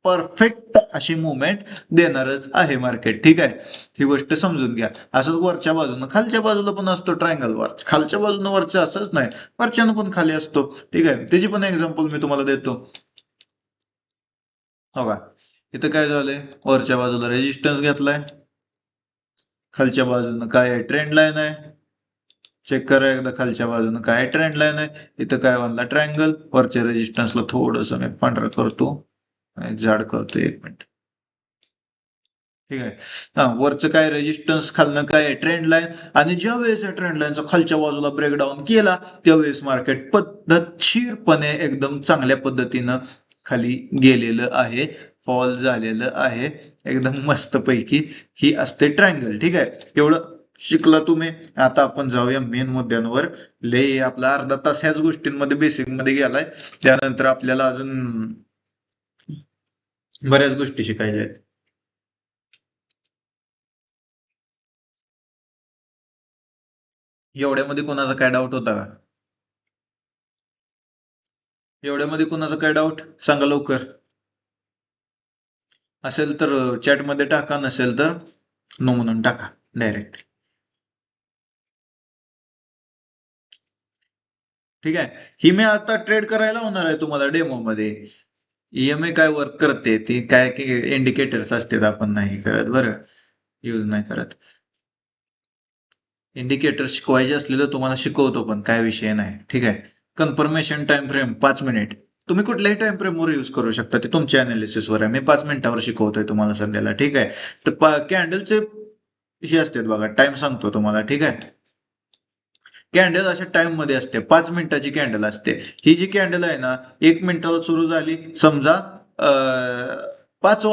परफेक्ट अशी मुवमेंट देणारच आहे मार्केट. ठीक आहे, ही गोष्ट समजून घ्या. असंच वरच्या बाजूनं खालच्या बाजूला पण असतो ट्रायंगल वर, खालच्या बाजूनं वरच्या असंच नाही, वरच्यानं पण खाली असतो. ठीक आहे, त्याची पण एक्झाम्पल मी तुम्हाला देतो. हो का, इथं काय झालंय, वरच्या बाजूला रेजिस्टन्स घेतलाय, खालच्या बाजूनं काय आहे, ट्रेंड लाईन आहे. चेक करा एकदा, खालच्या बाजूनं काय ट्रेंड लाईन आहे. इथं काय बनला, ट्रायंगल. वरच्या रेजिस्टन्सला थोडंसं मी पांढरं करतो आणि जाड करतो, एक मिनिट. ठीक आहे, हा वरचं काय रेजिस्टन्स, खालनं काय ट्रेंड लाईन. आणि ज्या वेळेस या ट्रेंड लाईनचा खालच्या बाजूला ब्रेकडाऊन केला, त्यावेळेस मार्केट पद्धतशीरपणे एकदम चांगल्या पद्धतीनं खाली गेलेलं आहे, फॉल झालेलं आहे, एकदम मस्त पैकी. ही असते ट्रायंगल. ठीक आहे, एवढं शिकला तुम्ही. आता आपण जाऊया मेन मुद्द्यांवर. लय आपला अर्धा तास ह्याच गोष्टींमध्ये बेसिक मध्ये गेलाय, त्यानंतर आपल्याला अजून बऱ्याच गोष्टी शिकायच्या आहेत. एवढ्यामध्ये कोणाचा काय डाऊट होता का? एवढ्यामध्ये कोणाचा काय डाऊट सांगा लवकर. असेल तर चॅटमध्ये टाका, नसेल तर नो म्हणून टाका डायरेक्ट. ठीक आहे, ही मी आता ट्रेड करायला होणार आहे तुम्हाला डेमो मध्ये. ईएमआय काय वर्क करते, ती काय की इंडिकेटर्स असतात, आपण नाही करत बरं, यूज नाही करत. इंडिकेटर शिकवायचे असले तर तुम्हाला शिकवतो, पण काय विषय नाही. ठीक आहे, कन्फर्मेशन टाइम फ्रेम 5 मिनिट. तुम्ही कुठल्याही टाइम फ्रेमवर यूज करू शकता, ते तुमच्या अनालिसिसवर आहे. मी 5 मिनिटावर शिकवतोय तुम्हाला सध्याला. ठीक आहे, तर कॅन्डलचे हे असतात बघा, टाइम सांगतो तुम्हाला. ठीक आहे, कॅन्डल अशा टाइम मध्ये असते, 5 मिनिटाची कॅन्डल असते. ही जी कॅन्डल आहे ना, 1 मिनिटाला सुरू झाली समजा, 5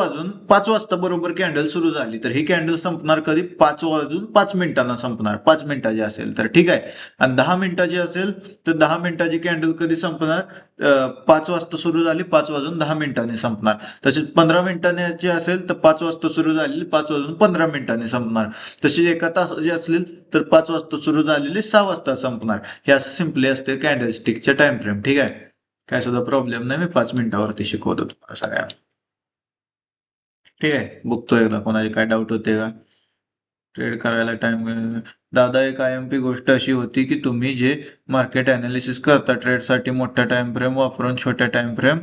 वाजता बरोबर कॅन्डल सुरू झाली, तर ही कॅन्डल संपणार कधी, 5 वाजून 5 मिनिटांना संपणार, 5 मिनिटाची असेल तर. ठीक आहे, आणि 10 मिनिटाची असेल तर 10 मिनिटाची कॅन्डल कधी संपणार, 5 वाजता सुरू झाली, 5 वाजून 10 मिनिटांनी संपणार. तसेच 15 मिनिटांची असेल तर 5 वाजता सुरू झालेली, 5 वाजून 15 मिनिटांनी संपणार. तशी एका तासाची असेल तर 5 वाजता सुरू झालेली 6 वाजता संपणार. हे असं सिम्पली असते कॅन्डल स्टिकचे टाइम फ्रेम. ठीक आहे, काय सुद्धा प्रॉब्लेम नाही, मी 5 मिनिटावरती शिकवतो तुम्हाला सगळ्या. ठीक आहे, बघतो एकदा कोणाचे काय डाऊट होते का. ट्रेड करायला टाइम, दादा एक आय एम पी गोष्ट अशी होती की तुम्ही जे मार्केट अनालिसिस करता ट्रेडसाठी मोठ्या टाइम फ्रेम वापरून छोट्या टाइम फ्रेम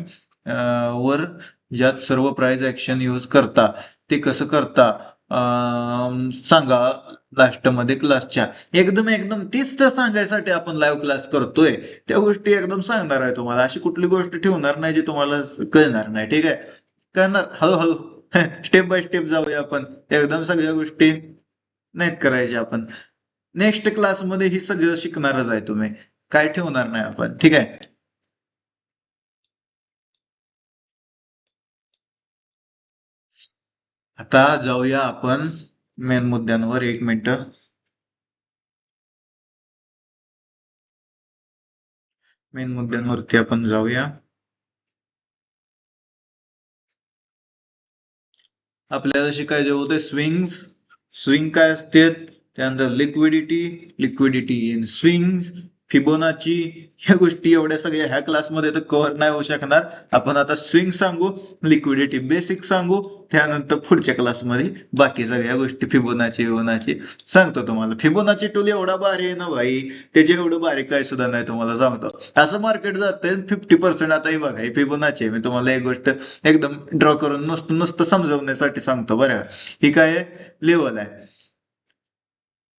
वर ज्यात सर्व प्राइस ऍक्शन यूज करता, ते कसं करता सांगा लास्ट मध्ये क्लासच्या. एकदम एकदम तीच तर सांगायसाठी आपण लाईव्ह क्लास करतोय. त्या गोष्टी एकदम सांगणार आहे तुम्हाला, अशी कुठली गोष्ट ठेवणार नाही जी तुम्हाला कळणार नाही. ठीक आहे, करणार हळूहळू. स्टेप बाय स्टेप जाऊया आपण, एकदम सगळ्या गोष्टी नाहीत करायच्या आपण. नेक्स्ट क्लासमध्ये ही सगळं शिकणारच आहे तुम्ही, काय ठेवणार नाही आपण. ठीक आहे, आता जाऊया आपण मेन मुद्द्यांवर. 1 मिनिट, मेन मुद्द्यांवरती आपण जाऊया. आपल्याला शिकायचे होते स्विंग काय असते, त्यानंतर लिक्विडिटी इन स्विंग्स, फिबोनाची ह्या गोष्टी एवढ्या सगळ्या ह्या क्लासमध्ये तर कव्हर नाही होऊ शकणार. आपण आता स्विंग सांगू, लिक्विडिटी बेसिक सांगू, त्यानंतर पुढच्या क्लासमध्ये बाकी सगळ्या गोष्टी फिबोनाची सांगतो तुम्हाला. फिबोनाची टूल एवढा भारी आहे ना भाई, त्याचे एवढं भारी काय सुद्धा नाही तुम्हाला सांगतो. असं मार्केट जातंय 50%. आता ही बघा, ही फिबोनाची आहे. मी तुम्हाला एक गोष्ट एकदम ड्रॉ करून नुसतं नुसतं समजवण्यासाठी सांगतो बरं का. ही काय आहे, लेवल आहे.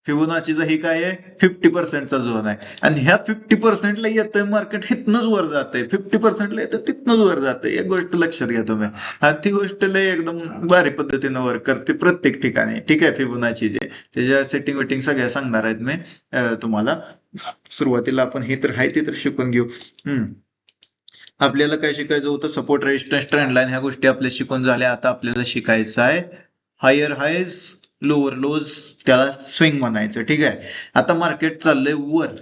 फिबोनाचीचा ही काय आहे, 50%चा झोन आहे. आणि ह्या 50%ला येतंय मार्केट, हिथनच वर जातंय. 50%ला येतं तिथनच वर जातंय. एक गोष्ट लक्षात घ्या तुम्ही. आणि ती गोष्ट लय एकदम भारी पद्धतीनं वर्क करते प्रत्येक ठिकाणी. ठीक आहे, फिबोनाची जे त्याच्या सेटिंग वेटिंग सगळ्या सांगणार आहेत मी तुम्हाला. सुरुवातीला आपण हे तर आहे ते तर शिकून घेऊ. आपल्याला काय शिकायचं होतं, सपोर्ट, रेजिस्टन्स, ट्रेंड लाईन ह्या गोष्टी आपल्या शिकून झाल्या. आता आपल्याला शिकायचं आहे हायर हायज, लोअर लोज, त्याला स्विंग म्हणायचं. ठीक आहे. आता मार्केट चाललंय वर,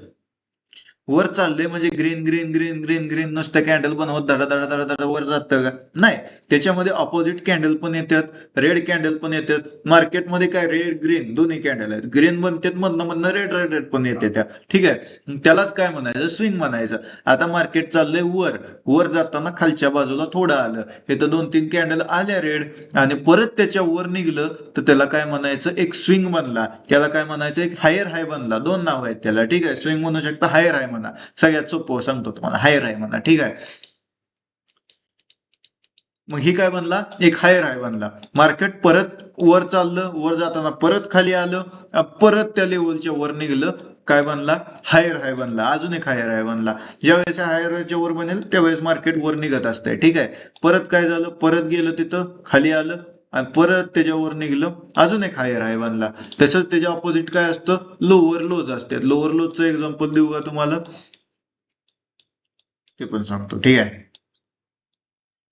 वर चाललंय म्हणजे green green green green green नुसतं कॅन्डल बनवत धडा धडा धडा धडा वर जातं का? नाही. त्याच्यामध्ये ऑपोजिट कॅन्डल पण येतात, रेड कॅन्डल पण येतात. मार्केटमध्ये काय रेड ग्रीन दोन्ही कॅन्डल आहेत. ग्रीन बनतात मधनं मधनं, रेड रेड रेड पण येते त्या. ठीक आहे, त्यालाच काय म्हणायचं, स्विंग म्हणायचं. आता मार्केट चाललंय वर, वर जाताना खालच्या बाजूला थोडं आलं, हे तर 2-3 कॅन्डल आल्या रेड, आणि परत त्याच्या वर निघलं तर त्याला काय म्हणायचं, एक स्विंग बनला. त्याला काय म्हणायचं, एक हायर हाय बनला. दोन नाव आहेत त्याला. ठीक आहे, स्विंग म्हणू शकता, हायर हाय म्हणा. सगळ्यात सोपं सांगतो तुम्हाला, हायर हाय म्हणा. ठीक आहे. मग ही काय बनला, एक हायर हाय बनला. मार्केट परत वर चाललं, वर जाताना परत खाली आलं, परत त्या लेवलच्या वर निघलं, काय बनला, हायर हाय बनला. अजून एक हायर हाय बनला. ज्यावेळेस हायर हायच्या वर बनेल त्यावेळेस मार्केट वर निघत असतंय. ठीक आहे. परत काय झालं, परत गेलं तिथं खाली आलं, आणि परत त्याच्यावर निघलं, अजून एक हायर हाय बनला. तसंच त्याच्या ऑपोजिट काय असतं, लोअर लोज असते. लोअर लोजचं एक्झाम्पल देऊ का तुम्हाला, ते पण सांगतो. ठीक आहे.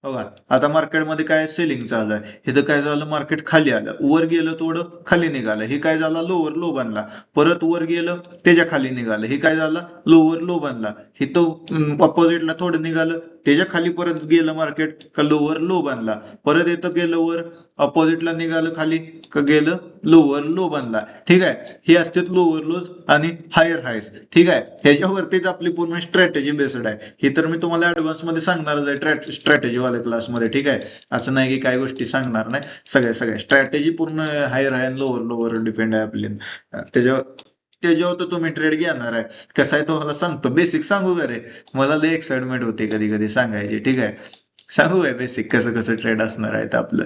बघा, आता मार्केटमध्ये काय सेलिंग चालू आहे. इथं काय झालं, मार्केट खाली आलं, वर गेलं थोडं, खाली निघालं. हे काय झालं, लोअर लो बनला. परत वर गेलं, त्याच्या खाली निघालं. हे काय झालं, लोअर लो बनला. इथं अपोजिटला थोडं निघालं, त्याच्या खाली परत गेलं मार्केट, का लोअर लो बनला. परत येतं गेलं वर, अपोजिटला निघालं खाली, का गेलं लोअर लो बनला. ठीक आहे. हे असतात लोअर लोज आणि हायर हायस. ठीक आहे. ह्याच्यावरतीच आपली पूर्ण स्ट्रॅटेजी बेस्ड आहे. हे तर मी तुम्हाला ऍडव्हान्स मध्ये सांगणारच आहे स्ट्रॅटेजी वाल्या क्लासमध्ये. ठीक आहे. असं नाही की काही गोष्टी सांगणार नाही, सगळ्या सगळ्या स्ट्रॅटेजी पूर्ण हायर हाय आणि लोअर लोअर डिपेंड आहे आपली. त्याच्यावर त्याच्यावर तर तुम्ही ट्रेड घेणार आहे. कसं आहे तुम्हाला सांगतो, बेसिक सांगू का रे, मला लय एक्साइटमेंट होते कधी कधी सांगायची. ठीक आहे, सांगू काय बेसिक कसं कसं ट्रेड असणार आहे आपलं.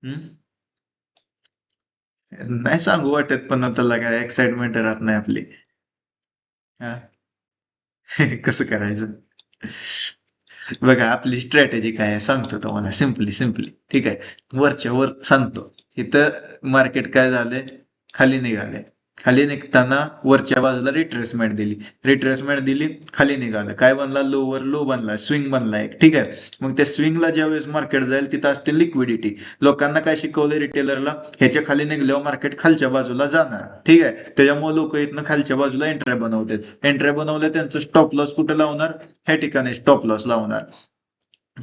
हम्म? नाही सांगू वाटत, पण त्याला काय एक्साइटमेंट राहत नाही आपली. हा. कसं करायचं, बघा आपली स्ट्रॅटेजी काय आहे सांगतो तुम्हाला, सिम्पली सिम्पली. ठीक आहे, वरच्या वर सांगतो. इथं मार्केट काय झालंय, खाली निघालंय. खाली निघताना वरच्या बाजूला रिट्रेसमेंट दिली, रिट्रेसमेंट दिली, खाली निघालं. काय बनला, लोअर लो बनला, स्विंग बनला एक. ठीक आहे. मग त्या स्विंगला ज्या वेळेस मार्केट जाईल तिथं असते लिक्विडिटी. लोकांना काय शिकवलं रिटेलरला, ह्याच्या खाली निघल्यावर मार्केट खालच्या बाजूला जाणार. ठीक आहे. त्याच्यामुळे लोक इथनं खालच्या बाजूला एंट्री बनवतात. एंट्री बनवल्या त्यांचं स्टॉप लॉस कुठे लावणार, ह्या ठिकाणी स्टॉप लॉस लावणार.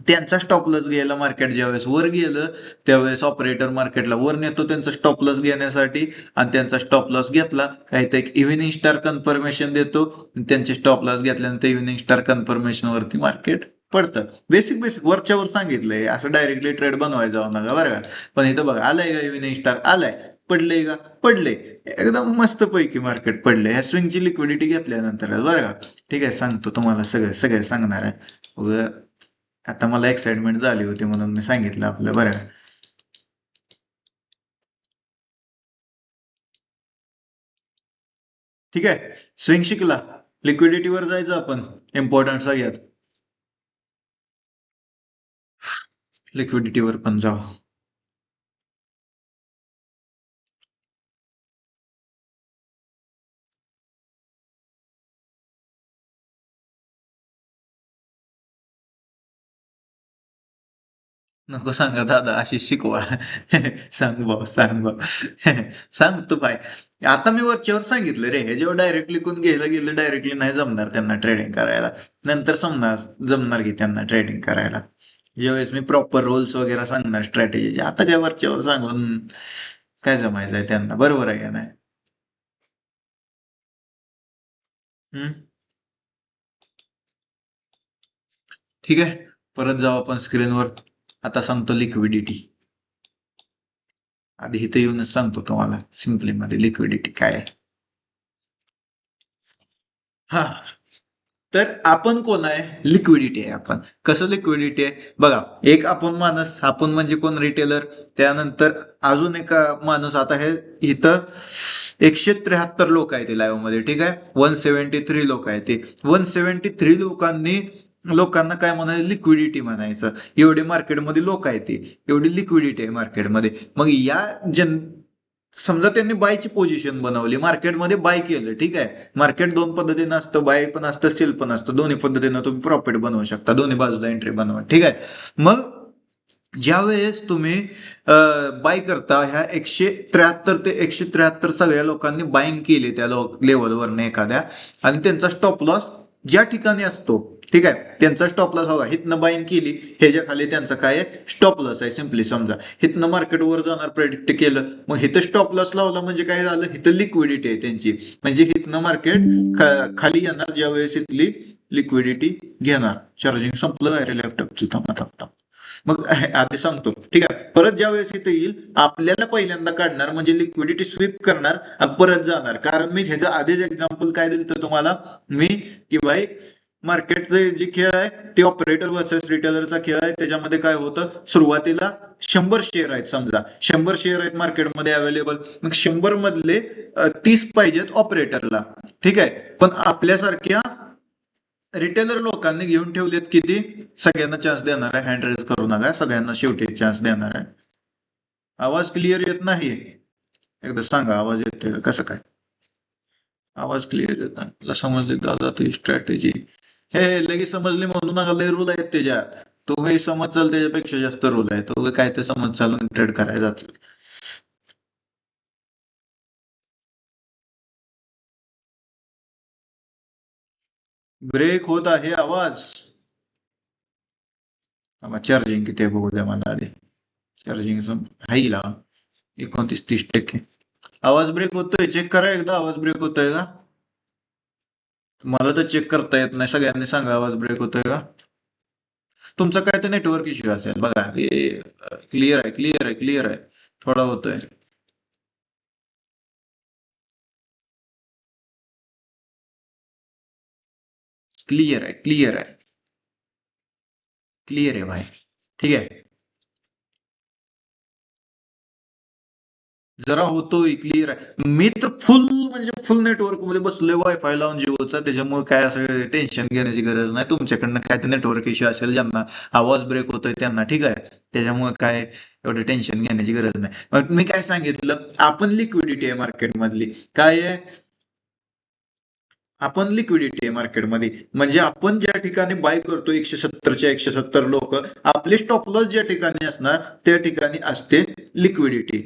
त्यांचा स्टॉप लॉस घ्यायला मार्केट ज्यावेळेस वर गेलं त्यावेळेस ऑपरेटर मार्केटला वर नेतो त्यांचा स्टॉप लॉस घेण्यासाठी, आणि त्यांचा स्टॉप लॉस घेतला काही ते एक इव्हिनिंग स्टार कन्फर्मेशन देतो. त्यांचे स्टॉप लॉस घेतल्यानंतर इव्हिनिंग स्टार कन्फर्मेशन वरती मार्केट पडतं. बेसिक बेसिक वरच्या वर सांगितलंय, असं डायरेक्टली ट्रेड बनवायचं जाऊ नका बरं का. पण इथं बघा, आलाय का इव्हिनिंग स्टार, आलाय, पडले का, पडले, एकदम मस्त पैकी मार्केट पडले ह्या स्विंगची लिक्विडिटी घेतल्यानंतर बरं का. ठीक आहे, सांगतो तुम्हाला सगळं सगळं सांगणार आहे. आता मला एक्साइटमेंट झाली होती म्हणून मी सांगितलं आपलं बरं. ठीक आहे, स्विंग शिकला, लिक्विडिटीवर जायचं आपण, इम्पॉर्टंट सगळ्यात. लिक्विडिटीवर पण जाऊ. नको सांगा दादा, अशी शिकवा. सांग भाऊ, सांग भाऊ. सांग तू काय. आता मी वरच्यावर सांगितलं रे, हे जेव्हा डायरेक्टली कोण गेलं गेलं डायरेक्टली नाही जमणार त्यांना ट्रेडिंग करायला. नंतर समणार, जमणार की त्यांना ट्रेडिंग करायला ज्यावेळेस मी प्रॉपर रोल्स वगैरे सांगणार स्ट्रॅटेजी. आता काय वरच्यावर सांगून काय जमायचंय त्यांना, बरोबर आहे का नाही. हम्म? ठीक आहे, परत जाऊ आपण स्क्रीनवर. आता सांगतो लिक्विडिटी. आधी इथे येऊनच सांगतो तुम्हाला सिम्पली मध्ये लिक्विडिटी काय आहे. हा, तर आपण कोण आहे? लिक्विडिटी आहे आपण. कसं लिक्विडिटी आहे बघा, एक आपण माणूस, आपण म्हणजे कोण? रिटेलर. त्यानंतर अजून एक माणूस. आता हे इथं 173 लोक आहेत लाईव्ह मध्ये, ठीक आहे. 173 लोक आहेत. ते 173 लोकांना काय म्हणायचं? लिक्विडिटी म्हणायचं. एवढे मार्केटमध्ये लोक आहेत, ते एवढी लिक्विडिटी आहे मार्केटमध्ये. मग या समजा त्यांनी बायची पोझिशन बनवली, मार्केटमध्ये बाय केलं, ठीक आहे. मार्केट दोन पद्धतीनं असतं, बाय पण असतं, सेल पण असतं. दोन्ही पद्धतीनं तुम्ही प्रॉफिट बनवू शकता, दोन्ही बाजूला एंट्री बनवा, ठीक आहे. मग ज्या वेळेस तुम्ही बाय करता, ह्या 173 ते 173 सगळ्या लोकांनी बाईंग केली त्या लेवलवरने एखाद्या, आणि त्यांचा स्टॉप लॉस ज्या ठिकाणी असतो, ठीक आहे, त्यांचा स्टॉप लॉस हवा. हितनं बाईंग केली, ह्याच्या खाली त्यांचा काय आहे? स्टॉप लॉस आहे. सिम्पली समजा हितनं मार्केट वर जाणार प्रेडिक्ट केलं, मग हिथं स्टॉप लॉस लावला म्हणजे काय झालं? हिथं लिक्विडिटी आहे त्यांची, म्हणजे हितनं मार्केट खाली येणार ज्या वेळेस इथली लिक्विडिटी घेणार. चार्जिंग संपलं आहे रे लॅपटॉपचं, थांबा. मग आधी सांगतो, ठीक आहे. परत ज्या वेळेस इथे येईल, आपल्याला पहिल्यांदा काढणार, म्हणजे लिक्विडिटी स्वीप करणार आणि परत जाणार. कारण मी ह्याचं आधीच एक्झाम्पल काय दिलं तुम्हाला मी, की भाई मार्केटचे जे खेळ आहे ते ऑपरेटर वर्सेस रिटेलरचा खेळ आहे. त्याच्यामध्ये काय होतं? सुरुवातीला 100 शेअर आहेत, समजा 100 शेअर आहेत मार्केटमध्ये अवेलेबल. मग 100 मधले 30 पाहिजेत ऑपरेटरला, ठीक आहे. पण आपल्यासारख्या रिटेलर लोकांनी घेऊन ठेवलेत किती? सगळ्यांना चान्स देणार आहे. हँड रेज करू नका, सगळ्यांना शेवटी चान्स देणार आहे. आवाज क्लिअर येत नाही, एकदा सांगा आवाज येतोय का? कसं काय आवाज क्लिअर येत नाही? तुला समजले दादा तुझी स्ट्रॅटेजी? हे लगेच समजले म्हणून नका, लय रूल आहेत त्याच्यात. तो हे समज चाल त्याच्यापेक्षा जास्त रूल आहे. तो काय ते समज चालून ट्रेड करायचा. ब्रेक होत आहे आवाज. चार्जिंग किती आहे बघू द्या मला आधी. चार्जिंग हाईला 29-30%. आवाज ब्रेक होतोय? चेक करा एकदा, आवाज ब्रेक होतोय का? मला तर चेक करता येत नाही. सगळ्यांनी सांगा आवाज ब्रेक होतोय का? तुमचा काय तर नेटवर्क इश्यू असेल बघा. क्लिअर आहे. थोडा होतोय. क्लिअर आहे भाई, ठीक आहे. जरा होतोय, क्लिअर आहे. मी तर फुल म्हणजे फुल नेटवर्क मध्ये बसलोय, वायफाय लावून जिओचा. त्याच्यामुळे काय असं टेन्शन घेण्याची गरज नाही. तुमच्याकडनं काय तर नेटवर्क इश्यू असेल, ज्यांना आवाज ब्रेक होतोय त्यांना, ठीक आहे. त्याच्यामुळे काय एवढं टेन्शन घेण्याची गरज नाही. मग मी काय सांगितलं, आपण लिक्विडिटी आहे मार्केटमधली. काय आहे? आपण लिक्विडिटी आहे मार्केटमध्ये. म्हणजे आपण ज्या ठिकाणी बाय करतो 170च्या 170 लोक, आपले स्टॉप लॉस ज्या ठिकाणी असणार त्या ठिकाणी असते लिक्विडिटी.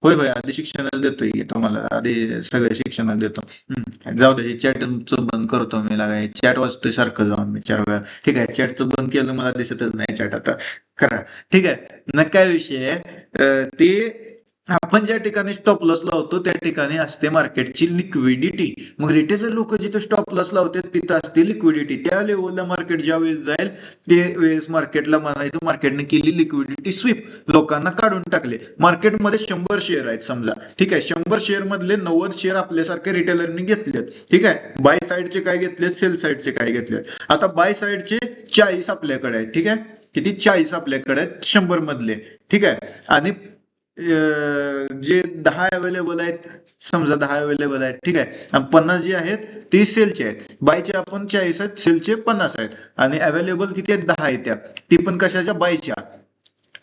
होय, आधी शिक्षणाला देतोय की तुम्हाला, आधी सगळे शिक्षणाला देतो. जाऊ द्या, चॅटचं बंद करतो मी. लागा चॅट वाचतोय सारखं जाऊन मी 4 वेळा, ठीक आहे. चॅटचं बंद केलं, मला दिसतच नाही चॅट आता. करा, ठीक आहे. न काय विषय आहे ते, आपण ज्या ठिकाणी स्टॉप लॉस लावतो त्या ठिकाणी असते मार्केटची लिक्विडिटी. मग रिटेलर लोक जिथे स्टॉप लॉस लावतात तिथं असते लिक्विडिटी. त्या लेवलला मार्केट ज्या वेळेस जाईल ते वेळेस मार्केटला म्हणायचं मार्केटने केली लिक्विडिटी स्वीप, लोकांना काढून टाकले. मार्केटमध्ये 100 शेअर आहेत समजा, ठीक आहे. 100 शेअर मधले 90 शेअर आपल्यासारख्या रिटेलरनी घेतलेत, ठीक आहे. बाय साईडचे काय घेतलेत, सेल साईडचे काय घेतलेत. आता बाय साईडचे 40 आपल्याकडे आहेत, ठीक आहे. किती? 40 आपल्याकडे आहेत 100 मधले, ठीक आहे. आणि जे 10 अवेलेबल आहेत, समजा 10 अवेलेबल आहेत, ठीक आहे. आणि 50 जे आहेत ती सेलचे आहेत. बायचे आपण 40 आहेत, सेलचे 50 आहेत. आणि अवेलेबल किती आहेत? 10 आहेत. त्या ती पण कशाच्या? बायच्या.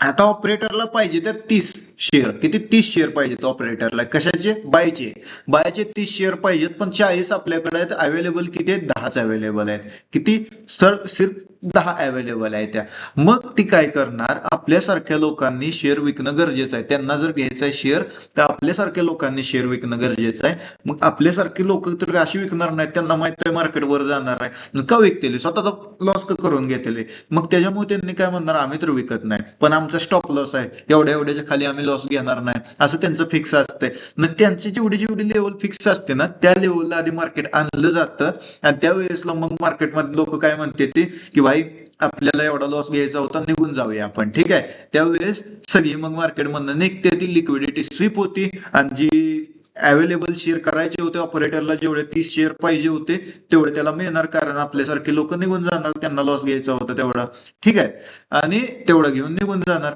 आता ऑपरेटरला पाहिजे त्या 30 शेअर. किती? 30 शेअर पाहिजेत ऑपरेटरला. कशाचे? बायचे 30 शेअर पाहिजेत. पण 40 आपल्याकडे आहेत. अवेलेबल किती आहेत? 10च अवेलेबल आहेत. किती? सिर्फ 10 अवेलेबल आहे त्या. मग ती काय करणार? आपल्यासारख्या लोकांनी शेअर विकणं गरजेचं आहे. त्यांना जर घ्यायचं आहे शेअर, तर आपल्यासारख्या लोकांनी शेअर विकणं गरजेचं आहे. मग आपल्यासारखे लोक तर अशी विकणार नाहीत, त्यांना माहित आहे मार्केट वर जाणार आहे. का विकतील? स्वतःचा लॉस करून घेतले. मग त्याच्यामुळे त्यांनी काय म्हणणार, आम्ही तर विकत नाही, पण आमचा स्टॉप लॉस आहे, एवढ्याच्या खाली आम्ही लॉस घेणार नाही असं त्यांचं फिक्स असतंय. मग त्यांची जेवढी जेवढी लेवल फिक्स असते ना त्या लेवलला आधी मार्केट आणलं जातं आणि त्यावेळेसला मग मार्केटमध्ये लोक काय म्हणते ते की भाई आपल्याला एवढा लॉस घ्यायचा होता, निघून जाऊया आपण, ठीक आहे. त्यावेळेस सगळी मग मार्केटमधनं निघते, ती लिक्विडिटी स्वीप होती आणि जी अवेलेबल शेअर करायचे होते ऑपरेटरला, जेवढे 30 शेअर पाहिजे होते तेवढे त्याला मिळणार, कारण आपल्यासारखे लोक निघून जाणार, त्यांना लॉस घ्यायचा होता तेवढा, ठीक आहे, आणि तेवढं घेऊन निघून जाणार.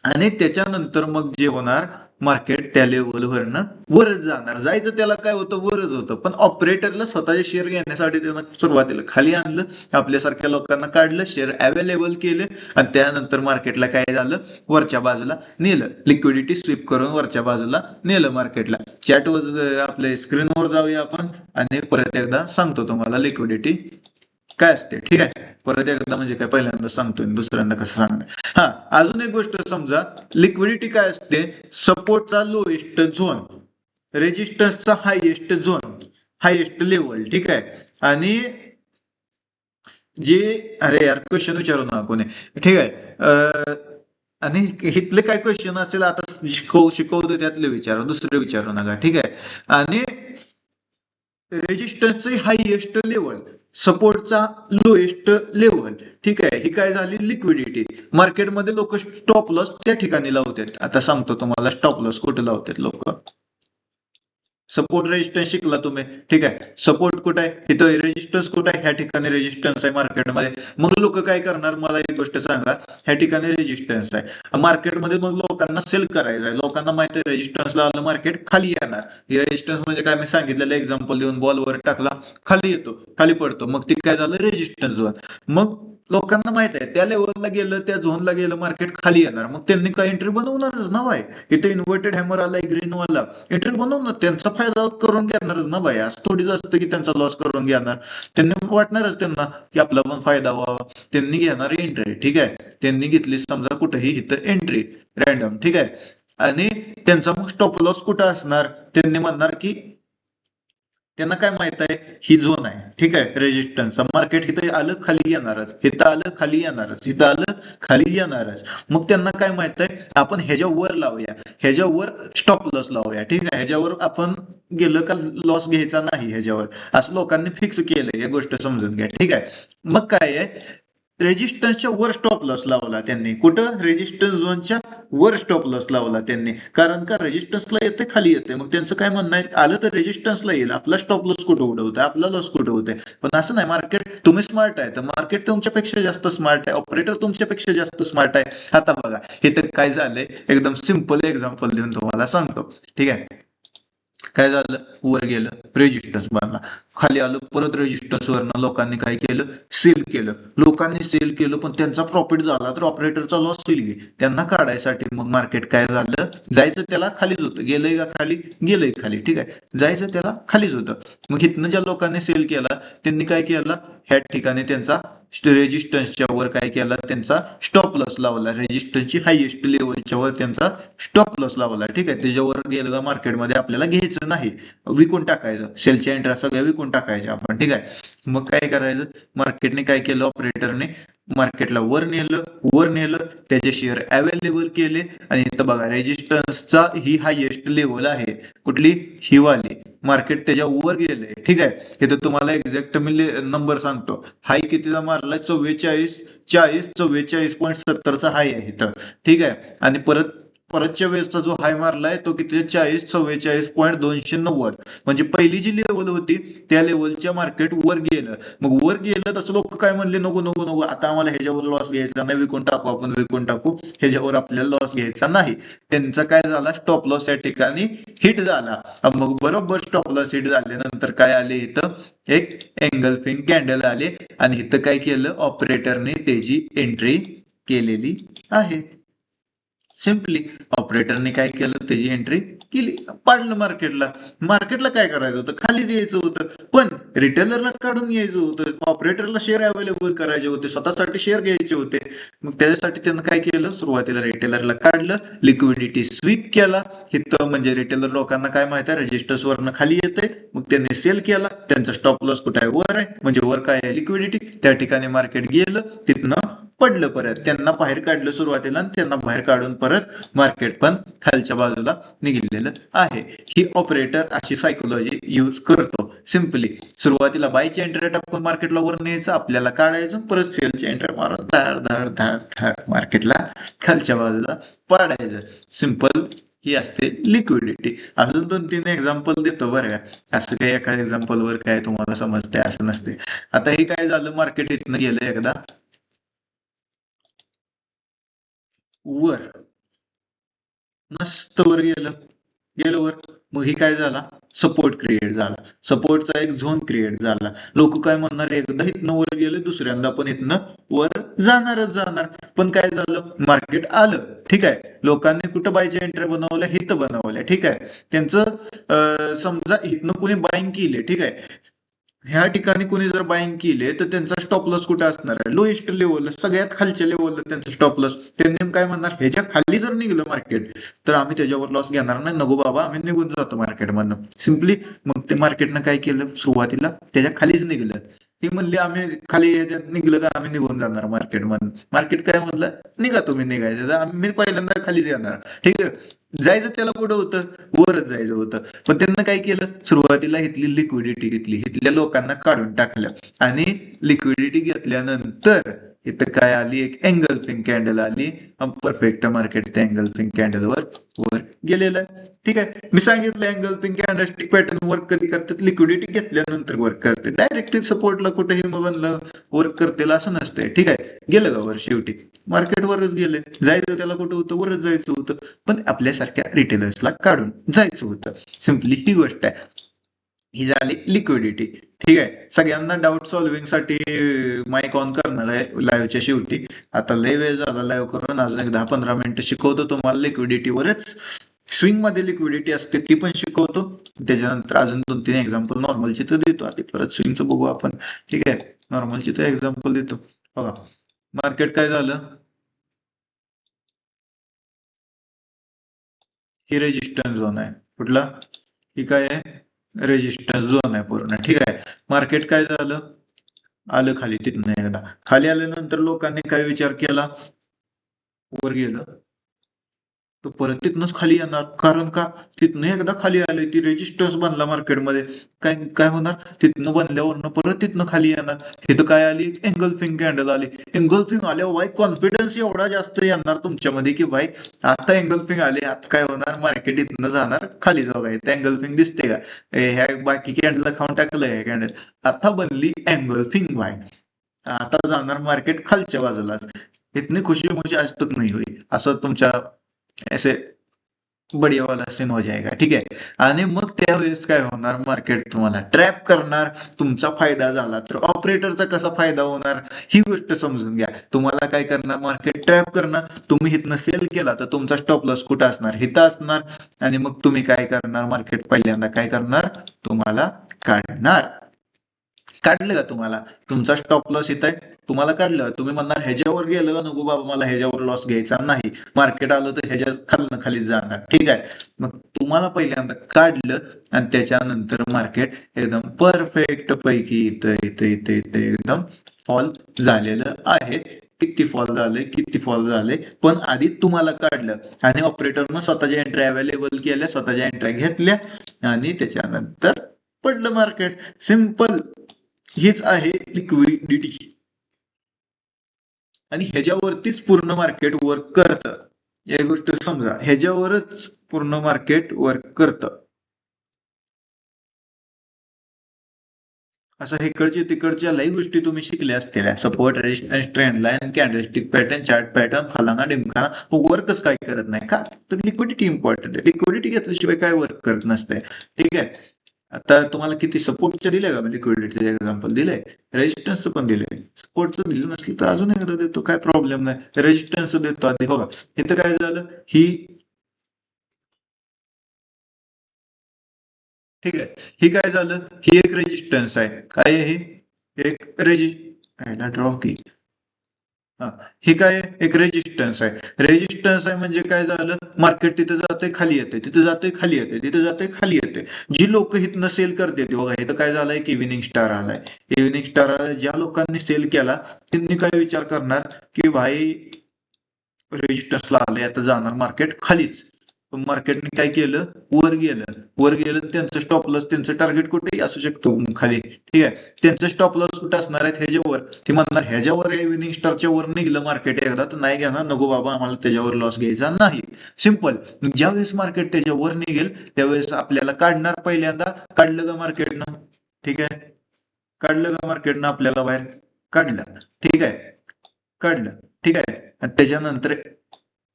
आणि त्याच्यानंतर मग जे होणार, मार्केट त्या लेवलवरनं वरच जाणार, जायचं त्याला काय होतं, वरच होतं. पण ऑपरेटरला स्वतःचे शेअर घेण्यासाठी त्यानं सुरुवातीला खाली आणलं, आपल्यासारख्या लोकांना काढलं, शेअर अवेलेबल केले आणि त्यानंतर मार्केटला काय झालं, वरच्या बाजूला नेलं, लिक्विडिटी स्वीप करून वरच्या बाजूला नेलं मार्केटला. चॅटवर आपल्या स्क्रीनवर जाऊया आपण आणि परत एकदा सांगतो तुम्हाला लिक्विडिटी काय असते, ठीक आहे. परत एकदा म्हणजे काय पहिल्यांदा सांगतोय दुसऱ्यांदा कसं सांगणार. हा, अजून एक गोष्ट समजा, लिक्विडिटी काय असते, सपोर्टचा लोएस्ट झोन, रेजिस्टन्सचा हायएस्ट झोन, हायएस्ट लेवल, ठीक आहे. आणि जे, अरे यार क्वेश्चन विचारू नका कोणी, ठीक आहे. आणि इथले काय क्वेश्चन असेल आता शिकवतो त्यातले विचारा, दुसरे विचारू नका, ठीक आहे. आणि रेजिस्टन्सचे हायएस्ट लेवल, सपोर्टचा लोएस्ट लेवल, ठीक आहे. ही काय झाली, लिक्विडिटी. मार्केटमध्ये लोक स्टॉप लॉस त्या ठिकाणी लावतात. आता सांगतो तुम्हाला स्टॉप लॉस कुठे लावतात लोक. सपोर्ट रेजिस्टन्स शिकला तुम्ही, ठीक आहे. सपोर्ट कुठे आहे, इथं रेजिस्टन्स कुठे आहे, ह्या ठिकाणी रेजिस्टन्स आहे मार्केटमध्ये. मग लोक काय करणार, मला एक गोष्ट सांगा, ह्या ठिकाणी रेजिस्टन्स आहे मार्केटमध्ये, मग लोकांना सेल करायचं आहे, लोकांना माहिती आहे रेजिस्टन्सला आलं मार्केट खाली येणार. ही रेजिस्टन्स म्हणजे काय, मी सांगितलेलं एक्झाम्पल देऊन बॉलवर टाकला, खाली येतो, खाली पडतो, मग ती काय झालं, रेजिस्टन्स झोन. मग लोकांना माहित आहे त्या लेवलला गेलं, त्या झोनला गेलं, मार्केट खाली येणार, मग त्यांनी काय एंट्री बनवणारच ना भाई. इथे इन्व्हर्टेड हॅमर आलाय ग्रीन वाला, एंट्री बनवणार, त्यांचा फायदा करून घेणारच ना भाई. असं थोडीच असतं की त्यांचा लॉस करून घेणार, त्यांनी वाटणारच त्यांना की आपला पण फायदा व्हावा, त्यांनी घेणार एंट्री, ठीक आहे. त्यांनी घेतली समजा कुठेही इथं एंट्री रॅन्डम, ठीक आहे. आणि त्यांचा मग स्टॉप लॉस कुठं असणार, त्यांनी म्हणणार की त्यांना काय माहित आहे, ही झोन आहे, ठीक आहे, रेजिस्टन्स. मार्केट इथं आलं खाली येणारच, इथं आलं खाली येणारच, इथं आलं खाली येणारच. मग त्यांना काय माहित आहे, आपण ह्याच्यावर लावूया, ह्याच्यावर स्टॉप लॉस लावूया, ठीक आहे. ह्याच्यावर आपण गेलं का लॉस घ्यायचा नाही ह्याच्यावर, असं लोकांनी फिक्स केलंय, ही गोष्ट समजून घ्या, ठीक आहे. मग काय आहे, रेजिस्टन्सच्या वर स्टॉप लॉस लावला त्यांनी, कुठं, रेजिस्टन्स झोनच्या वर स्टॉप लॉस लावला त्यांनी, कारण का रेजिस्टन्सला येते खाली येते. मग त्यांचं काय म्हणणं आहे, आलं तर रेजिस्टन्सला येईल, आपला स्टॉप लॉस कुठं उडवतोय, आपला लॉस कुठं होतोय. पण असं नाही, मार्केट, तुम्ही स्मार्ट आहे तर मार्केट तुमच्यापेक्षा जास्त स्मार्ट आहे, ऑपरेटर तुमच्यापेक्षा जास्त स्मार्ट आहे. आता बघा इथे काय झालंय, एकदम सिंपल एक्झाम्पल देऊन तुम्हाला सांगतो, ठीक आहे. काय झालं, वर गेलं, रेजिस्टन्स बांधला, खाली आलं, परत रेजिस्टन्स वरनं लोकांनी काय केलं, सेल केलं. लोकांनी सेल केलं पण त्यांचा प्रॉफिट झाला तर ऑपरेटरचा लॉस होईल की, त्यांना काढायसाठी मग मार्केट काय झालं, जायचं त्याला खालीच होतं, गेलंय का खाली, गेलंय खाली, ठीक आहे, जायचं त्याला खालीच होतं. मग इथनं ज्या लोकांनी सेल केला त्यांनी काय केलं, ह्या ठिकाणी त्यांचा रेजिस्टन्सच्या वर काय केला, त्यांचा स्टॉप लॉस लावला, रेजिस्टन्सची हायएस्ट लेवलच्या वर त्यांचा स्टॉप लॉस लावला, ठीक आहे. त्याच्यावर गेलं मार्केटमध्ये आपल्याला घ्यायचं नाही, विकून टाकायचं, सेलच्या एंट्री सगळ्या विकून टाकायच्या आपण, ठीक आहे. मग काय करायचं, मार्केटने काय केलं, ऑपरेटरने मार्केटला वर नेलं, वर नेलं, त्याचे शेअर अवेलेबल केले. आणि इथं बघा रेजिस्टन्सचा ही हायएस्ट लेवल आहे, कुठली, ही वाली, मार्केट त्याच्या वर गेले, ठीक आहे. इथं तुम्हाला एक्झॅक्ट मी नंबर सांगतो, हाय कितीचा मारलाय, 44 हाय आहे इथं, ठीक आहे. आणि परतच्या वेळेसचा जो हाय मारलाय तो किती, 44 म्हणजे पहिली जी लेवल होती त्या लेवलच्या मार्केट वर गेलं. मग वर गेलं तसं लोक काय म्हणले, नको नको नको, आता आम्हाला ह्याच्यावर लॉस घ्यायचा नाही, विकून टाकू आपण, विकून टाकू, ह्याच्यावर आपल्याला लॉस घ्यायचा नाही. त्यांचा काय झाला, स्टॉप लॉस या ठिकाणी हिट झाला. मग बरोबर स्टॉप लॉस हिट झाल्यानंतर काय आले, इथं एक एंगल्फिंग कॅन्डल आले आणि इथं काय केलं, ऑपरेटरने त्याची एंट्री केलेली आहे. सिम्पली ऑपरेटरने काय केलं, त्याची एंट्री केली, पाडलं मार्केटला. मार्केटला काय करायचं होतं, खाली यायचं होतं, पण रिटेलरला काढून यायचं होतं, ऑपरेटरला शेअर अवेलेबल करायचे होते, स्वतःसाठी शेअर घ्यायचे होते. मग त्याच्यासाठी त्यांना काय केलं, सुरुवातीला रिटेलरला काढलं, लिक्विडिटी स्वीप केला. इथं म्हणजे रिटेलर लोकांना काय माहिती आहे, रेजिस्टर्स वरनं खाली येते, मग त्यांनी सेल केला, त्यांचा स्टॉप लॉस कुठे आहे, वर आहे, म्हणजे वर काय आहे, लिक्विडिटी, त्या ठिकाणी मार्केट गेलं, तिथनं पडलं परत, त्यांना बाहेर काढलं सुरुवातीला आणि त्यांना बाहेर काढून परत मार्केट पण खालच्या बाजूला निघालेलं आहे. ही ऑपरेटर अशी सायकोलॉजी यूज करतो. सिम्पली सुरुवातीला बायची एंट्री टाकून मार्केटला वर न्यायचं, आपल्याला काढायचं, परत सेलची एंट्री मारून धाड धाड धाड धाड मार्केटला खालच्या बाजूला पाडायचं. सिंपल ही असते लिक्विडिटी. अजून 2-3 एक्झाम्पल देतो बरं का, असं काही एका एक्झाम्पल वर काय तुम्हाला समजते असं नसते. आता हे काय झालं, मार्केट इथनं गेलं एकदा वर, मस्त वर गेलं वर, मग ही काय झाला, सपोर्ट क्रिएट झाला, सपोर्टचा एक झोन क्रिएट झाला. लोक काय म्हणणार, एकदा इथनं वर गेले दुसऱ्यांदा पण इथनं वर जाणारच जाणार. पण काय झालं, मार्केट आलं, ठीक आहे, लोकांनी कुठं बायच्या एंट्री बनवल्या, हिथं बनवल्या, ठीक आहे, त्यांचं समजा इथनं कोणी बाईंग केले, ठीक आहे, ह्या ठिकाणी कोणी जर बाईंग केले तर त्यांचा स्टॉप लॉस कुठे असणार आहे, लोएस्ट लेवलला, सगळ्यात खालच्या लेवलला त्यांचा स्टॉप लॉस. त्यांनी काय म्हणणार, ह्याच्या खाली जर निघलं मार्केट तर आम्ही त्याच्यावर लॉस घेणार नाही, नको बाबा, आम्ही निघून जातो मार्केटमधनं सिम्पली. मग ते मार्केटनं काय केलं, सुरुवातीला त्याच्या खालीच निघलं. ती म्हणली आम्ही खाली ह्याच्यात निघलं का आम्ही निघून जाणार मार्केटमधून. मार्केट काय म्हणलं, निघा तुम्ही, निघायचं तर आम्ही पहिल्यांदा खालीच येणार, ठीक आहे. जायचं त्याला कुठं होतं, वरच जायचं होतं. पण त्यांना काय केलं, सुरुवातीला इथली लिक्विडिटी घेतली, इथल्या लोकांना काढून टाकलं, आणि लिक्विडिटी घेतल्यानंतर इथं काय आली, एक एंगल्फिंग कॅन्डल आली, परफेक्ट मार्केट त्या एंगल्फिंग कॅन्डलवर वर गेलेलं आहे. ठीक आहे, मी सांगितलं एंगल्फिंग कॅन्डलस्टिक पॅटर्न वर्क कधी करतात, लिक्विडिटी घेतल्यानंतर वर्क करते. डायरेक्टली सपोर्टला कुठेही बनलं वर्क करतेला असं नसतंय. ठीक आहे, गेलं का वर, शेवटी मार्केट वरच गेले, जायचं त्याला कुठं होतं, वरच जायचं होतं, पण आपल्यासारख्या रिटेलर्सला काढून जायचं होतं. सिम्पली ही गोष्ट आहे. ही झाली लिक्विडिटी. ठीक आहे, सगळ्यांना डाऊट सॉल्व्हिंग साठी माईक ऑन करणार आहे लाईव्हच्या शेवटी. आता लय वेळ झाला लाईव्ह करून, अजून एक 10-15 मिनिटं शिकवतो तुम्हाला लिक्विडिटीवरच. स्विंग मध्ये लिक्विडिटी असते ती पण शिकवतो, त्याच्यानंतर अजून 2-3 एक्झाम्पल नॉर्मलची तर देतो, आधी परत स्विंगचं बघू आपण. ठीक आहे, नॉर्मलची तर एक्झाम्पल देतो. बघा, मार्केट काय झालं, ही रेजिस्टन्स झोन आहे, कुठला, ही काय आहे, रेजिस्टन्स झोन आहे पूर्ण. ठीक आहे, मार्केट काय झालं, आलं खाली, तिथनं एकदा खाली आल्यानंतर लोकांनी काय विचार केला, वर गेलं तर परत तिथनंच खाली येणार, कारण का, तिथनं एकदा खाली आले, ती रेजिस्टन्स बनला मार्केटमध्ये, काय काय होणार, तिथनं बनल्यावरनं परत तिथनं खाली येणार. इथं काय आली, एंगल्फिंग कॅन्डल आली. एंगल्फिंग आल्यावर बाई कॉन्फिडन्स एवढा जास्त येणार तुमच्यामध्ये की बाई आता एंगल्फिंग आली, आता काय होणार, मार्केट इथनं जाणार खाली. जाऊ काय, एंगल्फिंग दिसते का, ह्या बाकी कॅन्डल खाऊन टाकलं, हे कॅन्डल आता बनली एंगल्फिंग बाय, आता जाणार मार्केट खालच्या बाजूला. इतनी खुशी मुझे आज तक नहीं हुई, असं तुमच्या ऐसे बढिया वाला सीन हो जाएगा. ठीक आहे, आणि मग त्यावेळेस काय होणार, मार्केट तुम्हाला ट्रॅप करणार. तुमचा फायदा झाला तर ऑपरेटरचा कसा फायदा होणार, ही गोष्ट समजून घ्या. तुम्हाला काय करणार, मार्केट ट्रॅप करणार, तुम्ही हिथनं सेल केला तर तुमचा स्टॉप लॉस कुठं असणार, हिथं असणार, आणि मग तुम्ही काय करणार, मार्केट पहिल्यांदा काय करणार, तुम्हाला काढणार. काढलं का तुम्हाला, तुमचा स्टॉप लॉस इथं आहे, तुम्हाला काढलं, तुम्ही म्हणणार ह्याच्यावर गेलं नको बाबा, मला ह्याच्यावर लॉस घ्यायचा नाही, मार्केट आलं तर ह्याच्या खालनं खाली जाणार. ठीक आहे, मग तुम्हाला पहिल्यांदा काढलं, आणि त्याच्यानंतर मार्केट एकदम परफेक्ट पैकी इथं इथं इथं इथं एकदम फॉल झालेलं आहे. किती फॉल झाले, किती फॉल झाले, पण आधी तुम्हाला काढलं, आणि ऑपरेटरनं स्वतःच्या एंट्री अवेलेबल केल्या, स्वतःच्या एंट्री घेतल्या, आणि त्याच्यानंतर पडलं मार्केट. सिंपल, हीच आहे लिक्विडिटी, आणि ह्याच्यावरतीच पूर्ण मार्केट वर्क करतं. एक गोष्ट समजा, ह्याच्यावरच पूर्ण मार्केट वर्क करतं. असं इकडच्या तिकडच्या लई गोष्टी तुम्ही शिकल्या असतील, support, resistance, trend line, candlestick pattern, chart pattern, फलाना डिमकाना, वर्कच काय करत नाही का, तर लिक्विडिटी इम्पॉर्टंट आहे. लिक्विडिटी घेतल्याशिवाय काय वर्क करत नसते. ठीक आहे, आता तुम्हाला किती सपोर्टचं दिलंय का, लिक्विडिटीचं एक्झाम्पल दिलंय, रेजिस्टन्सचं पण दिलंय, सपोर्टचं दिलं नसलं तर अजून एकदा देतो, काय प्रॉब्लेम नाही. रेजिस्टन्सचं देतो आधी. हो, इथं काय झालं, ही, ठीक आहे, ही काय झालं, ही एक रेजिस्टन्स आहे, काय आहे ही, एक ड्रॉप की हे काय एक रेजिस्टन्स आहे. रेजिस्टन्स आहे म्हणजे काय झालं, मार्केट तिथे जाते खाली येते, तिथे जाते खाली येते, तिथे जाते खाली येते. जी लोक इथनं सेल करते ते बघा, इथं काय झालंय की इव्हिनिंग स्टार आलाय. इव्हिनिंग स्टार आलाय, ज्या लोकांनी सेल केला त्यांनी काय विचार करणार की भाई रेजिस्टन्सला आले, आता जाणार मार्केट खालीच. पण मार्केटने काय केलं, वर गेलं. वर गेलं त्यांचं स्टॉप लॉस, त्यांचं टार्गेट कुठेही असू शकतो खाली. ठीक आहे, त्यांचं स्टॉप लॉस कुठे असणार आहेत, ह्याच्यावर. ते म्हणणार ह्याच्यावर इव्हिनिंग स्टारच्या वर निघलं मार्केट एकदा तर नाही घेणार, नको बाबा आम्हाला त्याच्यावर लॉस घ्यायचा नाही. सिंपल. ज्यावेळेस मार्केट त्याच्यावर निघेल त्यावेळेस आपल्याला काढणार, पहिल्यांदा काढलं का मार्केटनं. ठीक आहे, काढलं का मार्केटनं आपल्याला बाहेर, काढलं. ठीक आहे, काढलं. ठीक आहे, आणि त्याच्यानंतर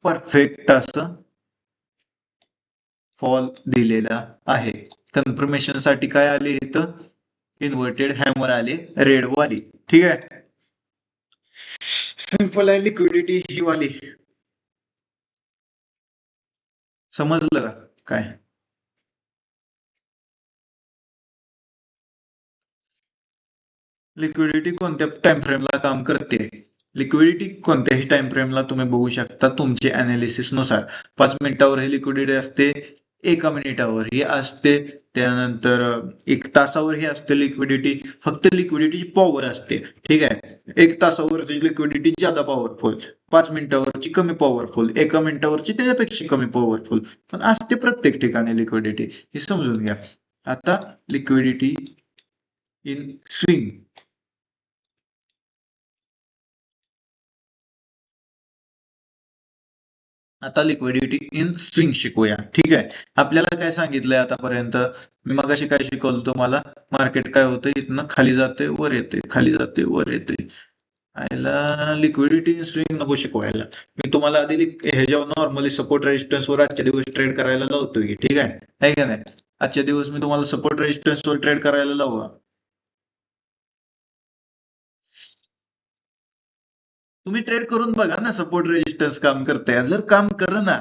परफेक्ट असं फॉल दिलेला आहे. कन्फर्मेशन साठी काय आले इथं, इन्व्हर्टेड हॅमर आले, रेड वाली. ठीक आहे, सिंपल आहे. लिक्विडिटी ही वाली, समजलं का काय. लिक्विडिटी कोणत्या टाइम फ्रेमला काम करते, लिक्विडिटी कोणत्याही टाइम फ्रेमला तुम्ही बघू शकता तुमचे अनालिसिस नुसार. 5 मिनिटावर ही लिक्विडिटी असते, 1 मिनिटावर ही असते, त्यानंतर 1 तासावर ही असते लिक्विडिटी. फक्त लिक्विडिटीची पॉवर असते. ठीक आहे, 1 तासावरची लिक्विडिटी ज्यादा पॉवरफुल, 5 मिनिटावरची कमी पॉवरफुल, 1 मिनिटावरची त्याच्यापेक्षा कमी पॉवरफुल, पण असते प्रत्येक ठिकाणी लिक्विडिटी, हे समजून घ्या. आता लिक्विडिटी इन स्विंग, आता लिक्विडिटी इन स्विंग शिकूया. ठीक आहे, आपल्याला काय सांगितलंय आतापर्यंत, मी मगाशी काय शिकवलं तुम्हाला, मार्केट काय होतं, इथनं खाली जाते वर येते, खाली जाते वर येते. आयला लिक्विडिटी इन स्विंग नको शिकवायला, मी तुम्हाला आधी ह्याच्यावर नॉर्मली सपोर्ट रेजिस्टन्स वर आजच्या दिवस ट्रेड करायला लावतोय. ठीक आहे का नाही, आजच्या दिवस मी तुम्हाला सपोर्ट रेजिस्टन्स वर ट्रेड करायला लावा. तुम्ही ट्रेड करून बघा ना, सपोर्ट रेजिस्टन्स काम करतंय. जर काम कर ना,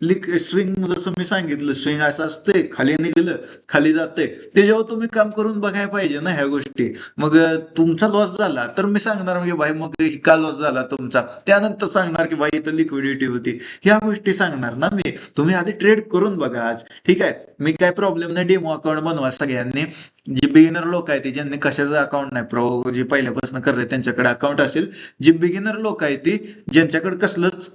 स्विंग जसं मी सांगितलं, स्विंग असं असते, खाली निघालं खाली जाते, त्याच्यावर तुम्ही काम करून बघायला पाहिजे ना ह्या गोष्टी. मग तुमचा लॉस झाला तर मी सांगणार की भाई मग का लॉस झाला तुमचा, त्यानंतर सांगणार की भाई इथं लिक्विडिटी होती, ह्या गोष्टी सांगणार ना मी. तुम्ही आधी ट्रेड करून बघा आज. ठीक आहे, मी काय प्रॉब्लेम नाही, डेमो अकाउंट बनवा सगळ्यांनी. जे बिगिनर लोक आहेत ज्यांनी कशाचं अकाउंट नाही, प्रो जे पहिल्यापासून करते त्यांच्याकडे अकाउंट असेल. जी बिगिनर लोक आहेत ती, ज्यांच्याकडे कसलंच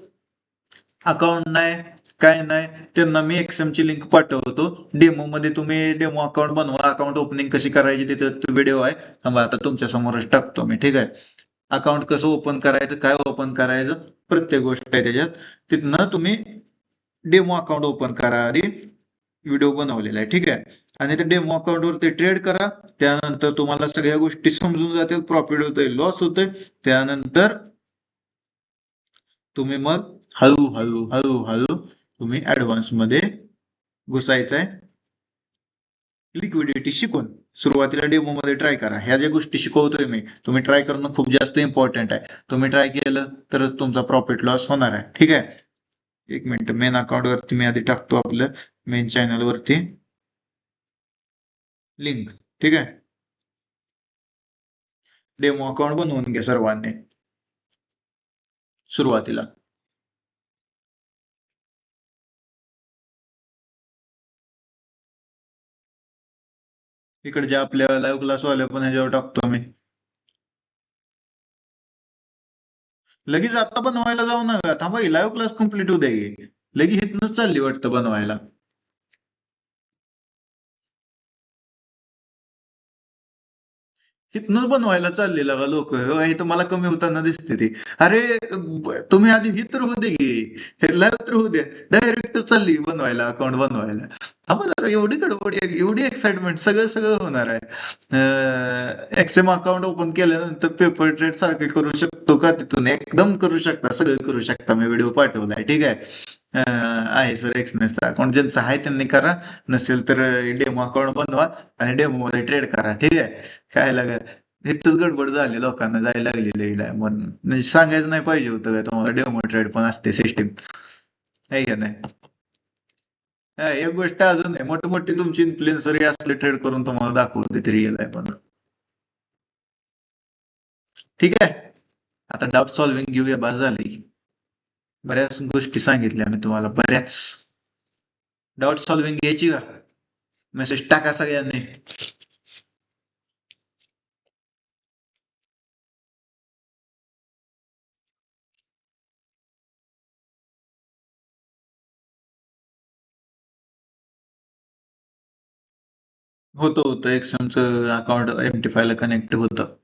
अकाउंट नाही काय नाही, त्यांना मी एक्सएम ची लिंक पाठवतो. डेमो मध्ये तुम्ही डेमो अकाउंट बनवा, अकाउंट ओपनिंग कशी करायची तिथे व्हिडिओ आहे, थांबा आता तुमच्या समोरच टाकतो मी. ठीक आहे, अकाउंट कसं ओपन करायचं, काय ओपन करायचं, प्रत्येक गोष्ट आहे त्याच्यात. तिथनं तुम्ही डेमो अकाउंट ओपन करा आधी, व्हिडिओ बनवलेला आहे. ठीक आहे, आणि त्या डेमो अकाउंट वरती ट्रेड करा. त्यानंतर तुम्हाला सगळ्या गोष्टी समजून जातील, प्रॉफिट होतंय लॉस होतंय. त्यानंतर तुम्ही मग हळूहळू हळूहळू तुम्ही ऍडव्हान्स मध्ये घुसायचंय. लिक्विडिटी शिकून सुरुवातीला डेमो मध्ये ट्राय करा. ह्या ज्या गोष्टी शिकवतोय मी, तुम्ही ट्राय करणं खूप जास्त इम्पॉर्टंट आहे. तुम्ही ट्राय केलं तरच तुमचा प्रॉफिट लॉस होणार आहे. ठीक आहे, 1 मिनिट, मेन अकाउंट वरती मी आधी टाकतो आपलं मेन चॅनल वरती लिंक. ठीक आहे, डेमो अकाउंट बनवून घ्या सर्वांनी सुरुवातीला. इकडे जे आपल्या लाईव्ह क्लास वाल्या पण ह्याच्यावर टाकतो मी. लगेच आता बनवायला जाऊ नका, थांबा लाईव्ह क्लास कम्प्लीट होऊ द्या. लगेच इथनच चालली वाटतं बनवायला. इथनच बनवायला चाललेला का लोक, इथं मला कमी होताना दिसते ती. अरे तुम्ही आधी ही तर होऊ दे की, हे लाईव्ह तर होऊ दे, डायरेक्ट चालली बनवायला, अकाउंट बनवायला. थांबा जरा, एवढी गडबड, एवढी एक्साइटमेंट, सगळं सगळं होणार आहे. एक्सएम अकाउंट ओपन केल्यानंतर पेपर ट्रेड सारखे करू शकतो का, तिथून एकदम करू शकता, सगळं करू शकता. मी व्हिडिओ पाठवलाय. ठीक आहे सर, एक्सनेसचा अकाउंट ज्यांचं आहे त्यांनी करा, नसेल तर डेमो अकाउंट बनवा आणि डेमो मध्ये ट्रेड करा. ठीक आहे, काय लागत इथंच गडबड झाली, लोकांना जायला लागलेली म्हणून, म्हणजे सांगायचं नाही पाहिजे होतं का तुम्हाला, डेमो ट्रेड पण असते सिस्टीम, आहे का नाही. एक गोष्ट अजून आहे, मोठे मोठे तुमची इन्फ्लुएन्सर असले ट्रेड करून तुम्हाला दाखवते ते रिअल आहे पण. ठीक आहे, आता डाऊट सॉल्व्हिंग घेऊया, बस झाली. बऱ्याच गोष्टी सांगितल्या मी तुम्हाला, बऱ्याच. डाऊट सॉल्व्हिंग घ्यायची का? मेसेज टाका सगळ्यांनी. होतं एक्सएमचं अकाउंट एमटी5 ला कनेक्ट होतं.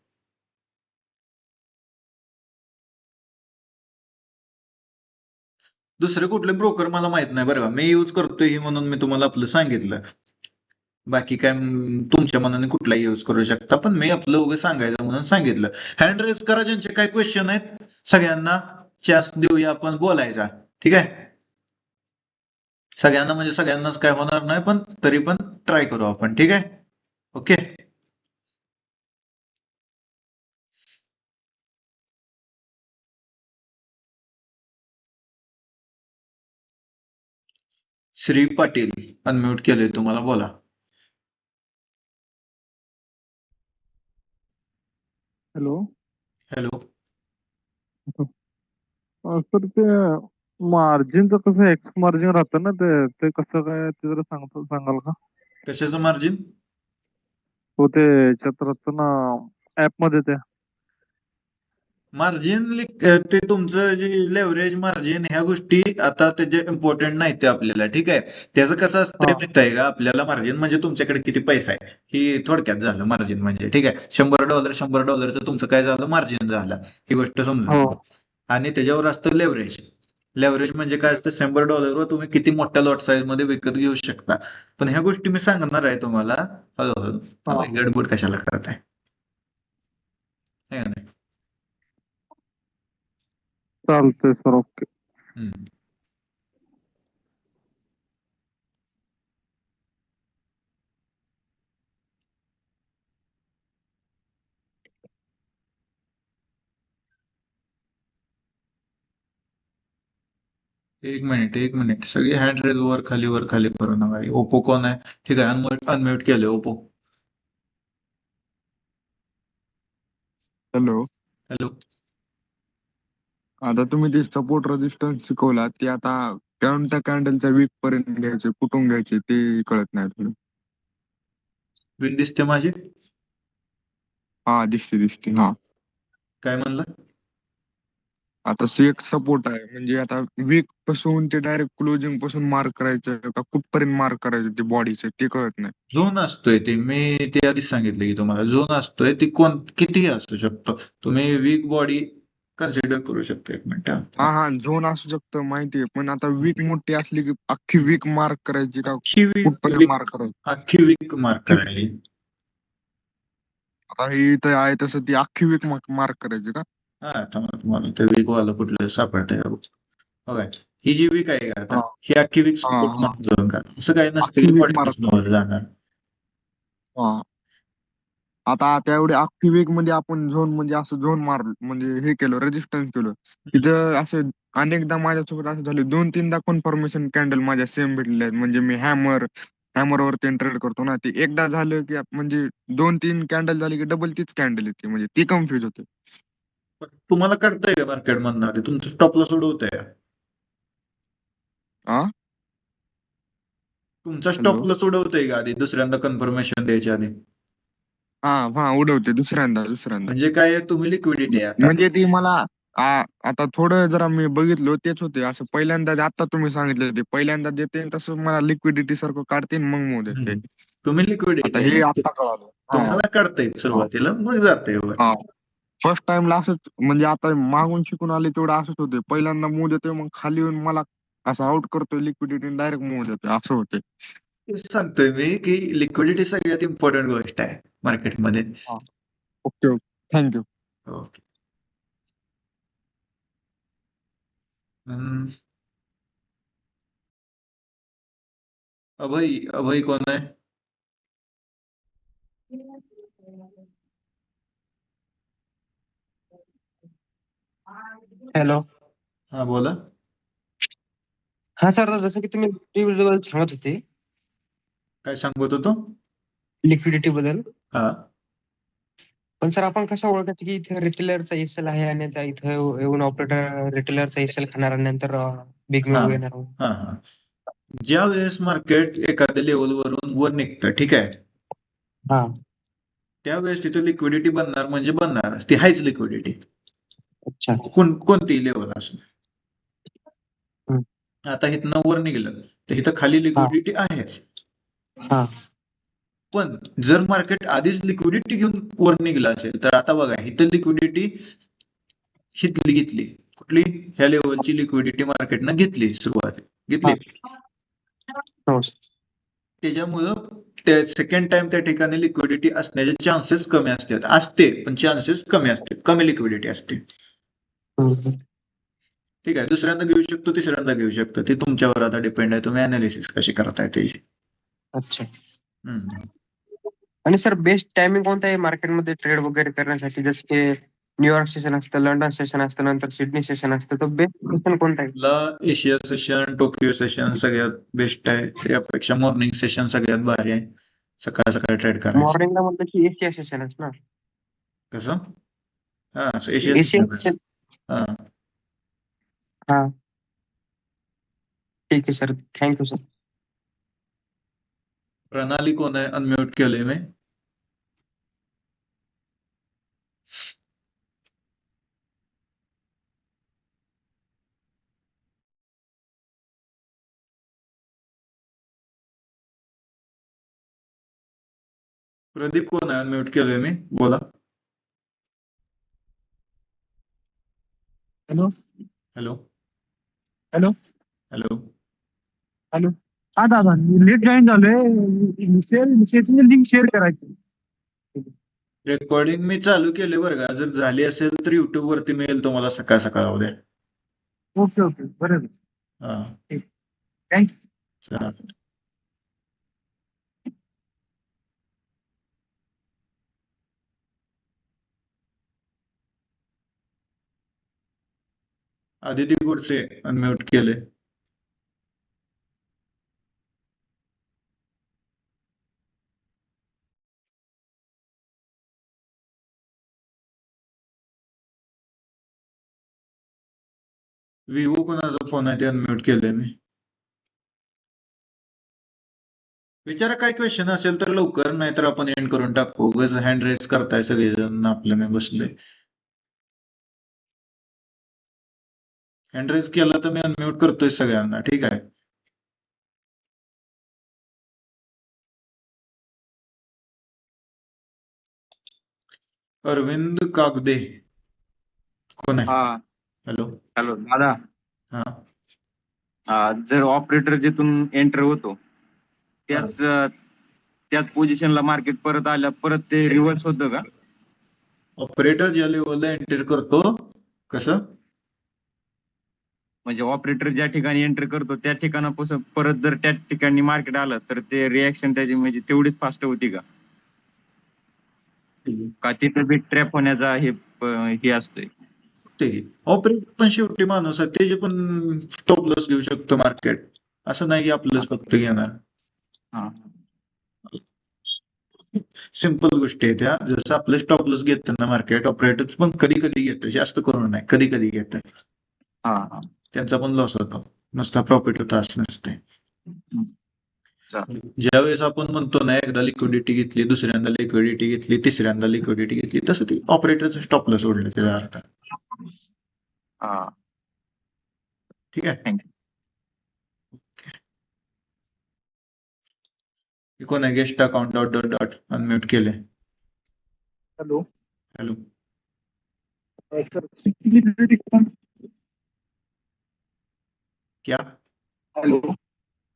दुसरे कुठले ब्रोकर मला माहित नाही बरं का. मी यूज करतोय म्हणून मी तुम्हाला आपलं सांगितलं. बाकी काय तुमच्या मनाने कुठलाही यूज करू शकता, पण मी आपलं उगं सांगायचं म्हणून सांगितलं. हँड रेज करा ज्यांचे काय क्वेश्चन आहेत, सगळ्यांना चान्स देऊया आपण बोलायचा. ठीक आहे, सगळ्यांना म्हणजे सगळ्यांनाच काय होणार नाही, पण तरी पण ट्राय करू आपण. ठीक आहे, ओके. श्री पाटील अनम्यूट केले तुम्हाला, बोला. हॅलो. हॅलो. सर ते मार्जिनचं कसं एक्स मार्जिन राहतं ना, ते ते कसं काय ते जरा सांगाल का? कशाचं मार्जिन? हो ते याच्यात राहतं ना ऍपमध्ये ते. मार्जिन ते तुमचं जे लेव्हरेज मार्जिन, ह्या गोष्टी आता त्याचे इम्पॉर्टंट नाही ते आपल्याला. ठीक आहे, त्याचं कसं असतंय हा माहित आहे का, आपल्याला मार्जिन म्हणजे तुमच्याकडे किती पैसा आहे ही थोडक्यात झालं मार्जिन म्हणजे. ठीक आहे, $100 तुमचं काय झालं, मार्जिन झालं, ही गोष्ट समजून हो. घ्या. आणि त्याच्यावर असतं लेव्हरेज. लेव्हरेज म्हणजे काय असतं, $100 वर तुम्ही किती मोठ्या लॉट साईज मध्ये विकत घेऊ शकता. पण ह्या गोष्टी मी सांगणार आहे तुम्हाला हळूहळू. हा गडबड कशाला करत आहे, है का नाही? चालतंय सर, ओके. हम्म. एक मिनिट, सगळी हँड रेज वर खाली करू नका. ओप्पो कोण आहे? ठीक आहे, अनम्यूट केले ओप्पो. हॅलो. हॅलो. आता तुम्ही ते सपोर्ट रेजिस्टन्स शिकवला, ते आता कोणत्या कॅन्डलच्या वीक पर्यंत घ्यायचे, कुठून घ्यायचे ते कळत नाही थोडं. विन दिसते माझी? हा दिसते हा. काय म्हणलं? आता एक सपोर्ट आहे म्हणजे आता वीक पासून ते डायरेक्ट क्लोजिंग पासून मार्क करायचं का कुठपर्यंत मार्क करायचं ते बॉडीचं ते कळत नाही. झोन असतोय ते, मी ते आधीच सांगितलं की तुम्हाला झोन असतोय, ती कितीही असू शकतो. तुम्ही वीक बॉडी कन्सिडर करू शकता. एक मिनिट हा हा, झोन असू शकतं माहितीये, पण आता वीक मोठी असली की अख्खी वीक मार्क करायची का अख्खी वीक कुठपर्यंत वीक मार्क करायची? अख्खी वीक मार्क अख्खी करायली. आता ही इथं आहे तसं ती अख्खी वीक मार्क करायची का? हा, तुम्हाला ते वीक वाला कुठलं सापडतंय का? बघा, ही जी वीक आहे का आता, हा ही अख्खी वीक हा सपोर्ट हा, मध्ये करा. असं काही नसतं अख्खी की वीक मार्क बॉडी वर करायची. जाणार. हा. आता तेवढे अख्खी वीक मध्ये आपण झोन म्हणजे असं झोन मारलं म्हणजे हे केलं रेजिस्टन्स केलं तिथं असं. अनेकदा माझ्यासोबत असं झालं, 2-3दा कन्फर्मेशन कॅन्डल माझ्या सेम भेटले आहेत. म्हणजे मी हॅमरवरती ट्रेड करतो ना, ते एकदा झालं की म्हणजे 2-3 कॅन्डल झाली की डबल तीच कॅन्डल येते, म्हणजे ती कन्फ्युज होते. तुम्हाला कळतंय का मार्केट मधनं आधी तुमचं स्टॉपला सोडवतंय का? हा. तुमचा हॅलो. स्टॉपला सोडवतंय का आधी, दुसऱ्यांदा कन्फर्मेशन द्यायच्या आधी? हा हा, उडवते दुसऱ्यांदा. म्हणजे काय आहे, तुम्ही लिक्विडिटी आहे आता. म्हणजे ती मला आता थोडं जरा मी बघितलं तेच होते असं. पहिल्यांदा आता तुम्ही सांगितलं ते पहिल्यांदा देते तसं मला लिक्विडिटी सारखं काढते मग देते. हम्म. तुम्ही आता लिक्विडिटी हे आहे, आता कळालं. हा तुम्हाला काढता येईल हा सुरुवातीला, मग जाते वर. हा. फर्स्ट टाइमला असंच म्हणजे आता मागून शिकून आले तेवढं असंच होते. पहिल्यांदा मूव देतोय मग खाली येऊन मला असं आउट करतोय लिक्विडिटी डायरेक्ट मूव देतोय असं होते. तेच सांगतोय मी की लिक्विडिटी सगळ्यात इम्पॉर्टंट गोष्ट आहे मार्केटमध्ये. हा. Okay okay, thank you. ओके. हम्म, अभय अभय कोण आहे? हॅलो. हा, बोला. हा सर, जसं की तुम्ही लिक्विडिटी बद्दल सांगत होते, काय सांगत होतो? लिक्विडिटी बद्दल. हा. पण सर आपण कसं ओळखायचं की इथे रिटेलरचा एसएल आहे आणि त्या इथं येऊन ऑपरेटर रिटेलरचा एसएल खाणार आणि नंतर बिग हा मूव्ह येणार. हा हा ज्या वेळेस मार्केट एखाद्या लेवलवरून वर निघतं, ठीक आहे, हा त्यावेळेस तिथे लिक्विडिटी बनणार म्हणजे बनणार, ती हायच लिक्विडिटी, अच्छा. कोणतीही लेवल असू दे. हम्म. आता इथनं वर निघलं तर इथं खाली लिक्विडिटी आहेच. हा पण जर मार्केट आधीच लिक्विडिटी घेऊन वर निघलं असेल तर आता बघा इथं लिक्विडिटी हितली घेतली, कुठली, ह्या लेवलची लिक्विडिटी मार्केटनं घेतली, सुरुवात घेतली. हो त्याच्यामुळं ते सेकंड टाइम त्या ठिकाणी लिक्विडिटी असण्याचे चान्सेस कमी असतात, असते पण चान्सेस कमी असतात, कमी लिक्विडिटी असते. हम्म. ठीक आहे, दुसऱ्यांदा घेऊ शकतो, तिसऱ्यांदा घेऊ शकतो, ते तुमच्यावर आता डिपेंड आहे, तुम्ही अनालिसिस कशी करताय त्याची. अच्छा. हम्म. आणि सर बेस्ट टायमिंग कोणतं आहे मार्केटमध्ये ट्रेड वगैरे करण्यासाठी? जसं की न्यूयॉर्क सेशन असतं, लंडन सेशन असतं, नंतर सिडनी सेशन असतं, तर बेस्ट सेशन कोणतं आहे? ला एशिया सेशन, टोकियो सेशन सगळ्यात बेस्ट आहे, त्यापेक्षा मॉर्निंग सेशन सगळ्यात भारी आहे, सकाळ सकाळी ट्रेड करायचं. मॉर्निंगला म्हणलं की एशिया सेशनच ना. कसं? हा एशिया एशिया सेशन. सेशन. हा हा ठीक आहे सर, थँक्यू सर. प्रणाली कोण आहे? अनम्यूट केले मी. प्रदीप कोण आहे? अनम्यूट केले मी, बोला. Hello hello hello hello. Hello. हा दादा, मी लेट जॉईन झालोय. शेअरची लिंक शेअर करायची. रेकॉर्डिंग मी चालू केले बरं का, जर झाली असेल तर युट्यूब वरती मिळेल तुम्हाला सकाळ सकाळ उद्या. ओके ओके, बरोबर. हा थँक्यू. चला. आदिती गोडसे अनम्यूट केले. विवो कोणाचा फोन आहे ते अनम्यूट केले मी. विचारा काय क्वेश्चन असेल तर लवकर, नाही तर आपण एंड करून टाकू. उगाच हँड रेस करताय सगळेजण, आपलं मी बसलोय. हँड रेस केला तर मी अनम्यूट करतोय सगळ्यांना, ठीक आहे. अरविंद कागदे कोण आहे? हा हॅलो. हॅलो दादा. हा जर ऑपरेटर जिथून एंटर होतो त्याच त्याच पोझिशनला मार्केट परत आल्या परत ते रिव्हर्स होतं का? ऑपरेटर ज्या लेवलला एंटर करतो, कसं? म्हणजे ऑपरेटर ज्या ठिकाणी एंटर करतो त्या ठिकाणापासून परत जर त्या ठिकाणी मार्केट आलं तर ते रिॲक्शन त्याची म्हणजे तेवढीच फास्ट होती का? का तिथे बी ट्रॅप होण्याचा हे असतोय? ते ऑपरेटर पण शेवटी माणूस आहे, त्याचे पण स्टॉप लॉस घेऊ शकतो मार्केट, असं नाही की आपलंच फक्त घेणार. हा सिंपल गोष्टी आहे त्या, जसं आपलं स्टॉप लॉस घेतं ना मार्केट, ऑपरेटर्स पण कधी कधी घेतं, जास्त करून नाही, कधी कधी घेतं, हा हा त्यांचा पण लॉस होतो, नुसता प्रॉफिट होता असं नसते. चालेल. ज्यावेळेस आपण म्हणतो ना एकदा लिक्विडिटी घेतली, दुसऱ्यांदा लिक्विडिटी घेतली, तिसऱ्यांदा लिक्विडिटी घेतली, तसं ती ऑपरेटरचं स्टॉप लॉस सोडलं त्याचा अर्थ. हा ठीक आहे. थँक्यू. कोण आहे? Guest account dot dot dot unmute केले. Hello hello. सर. क्या? हॅलो.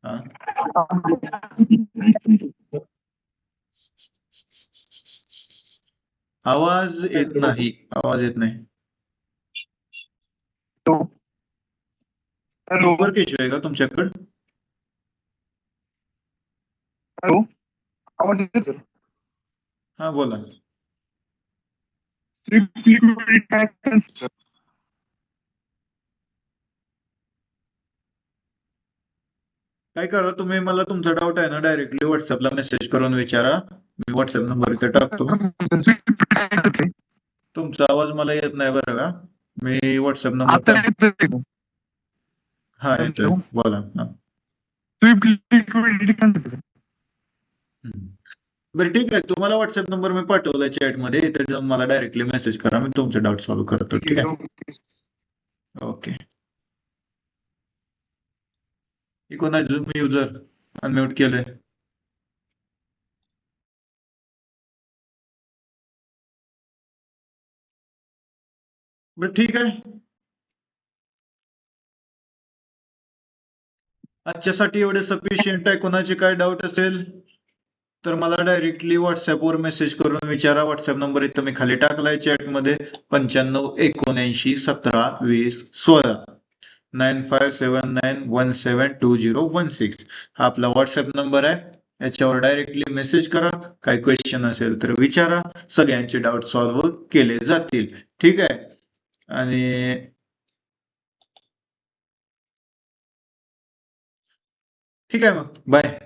हा आवाज येत नाही, आवाज येत नाही. हॅलो. नेटवर्क इश्यू आहे का तुमच्याकडे? हॅलो. आवाज येतो सर? हा बोला. काय करा तुम्ही, मला तुमचा डाऊट आहे ना डायरेक्टली व्हॉट्सअपला मेसेज करून विचारा. मी व्हॉट्सअप नंबर इथे टाकतो. तुमचा आवाज मला येत नाही बरं का. मी व्हॉट्सअप नंबर आता येतोय हा येतोय, बोला. हा. स्विफ्ट लिक्विडिटी कसं? हम्म. बरं ठीक आहे, तुम्हाला व्हॉट्सअप नंबर मी पाठवलाय चॅटमध्ये, इथे जाऊन मला डायरेक्टली मेसेज करा, मी तुमचे डाऊट सॉल्व्ह करतो. ठीक आहे, ओके. ही कोण आहे झूम युजर अनम्यूट केलंय? बरं ठीक आहे, आजच्यासाठी एवढे सफिशियंट आहे. कोणाचे काय डाऊट असेल तर मला डायरेक्टली व्हॉट्सअपवर मेसेज करून विचारा. व्हॉट्सअप नंबर इथं मी खाली टाकलाय चॅटमध्ये, 95792016 9579172016 हा आपला व्हॉट्सअप नंबर आहे. याच्यावर डायरेक्टली मेसेज करा, काही क्वेश्चन असेल तर विचारा, सगळ्यांचे डाऊट सॉल्व्ह केले जातील. ठीक आहे, आणि ठीक आहे मग बाय.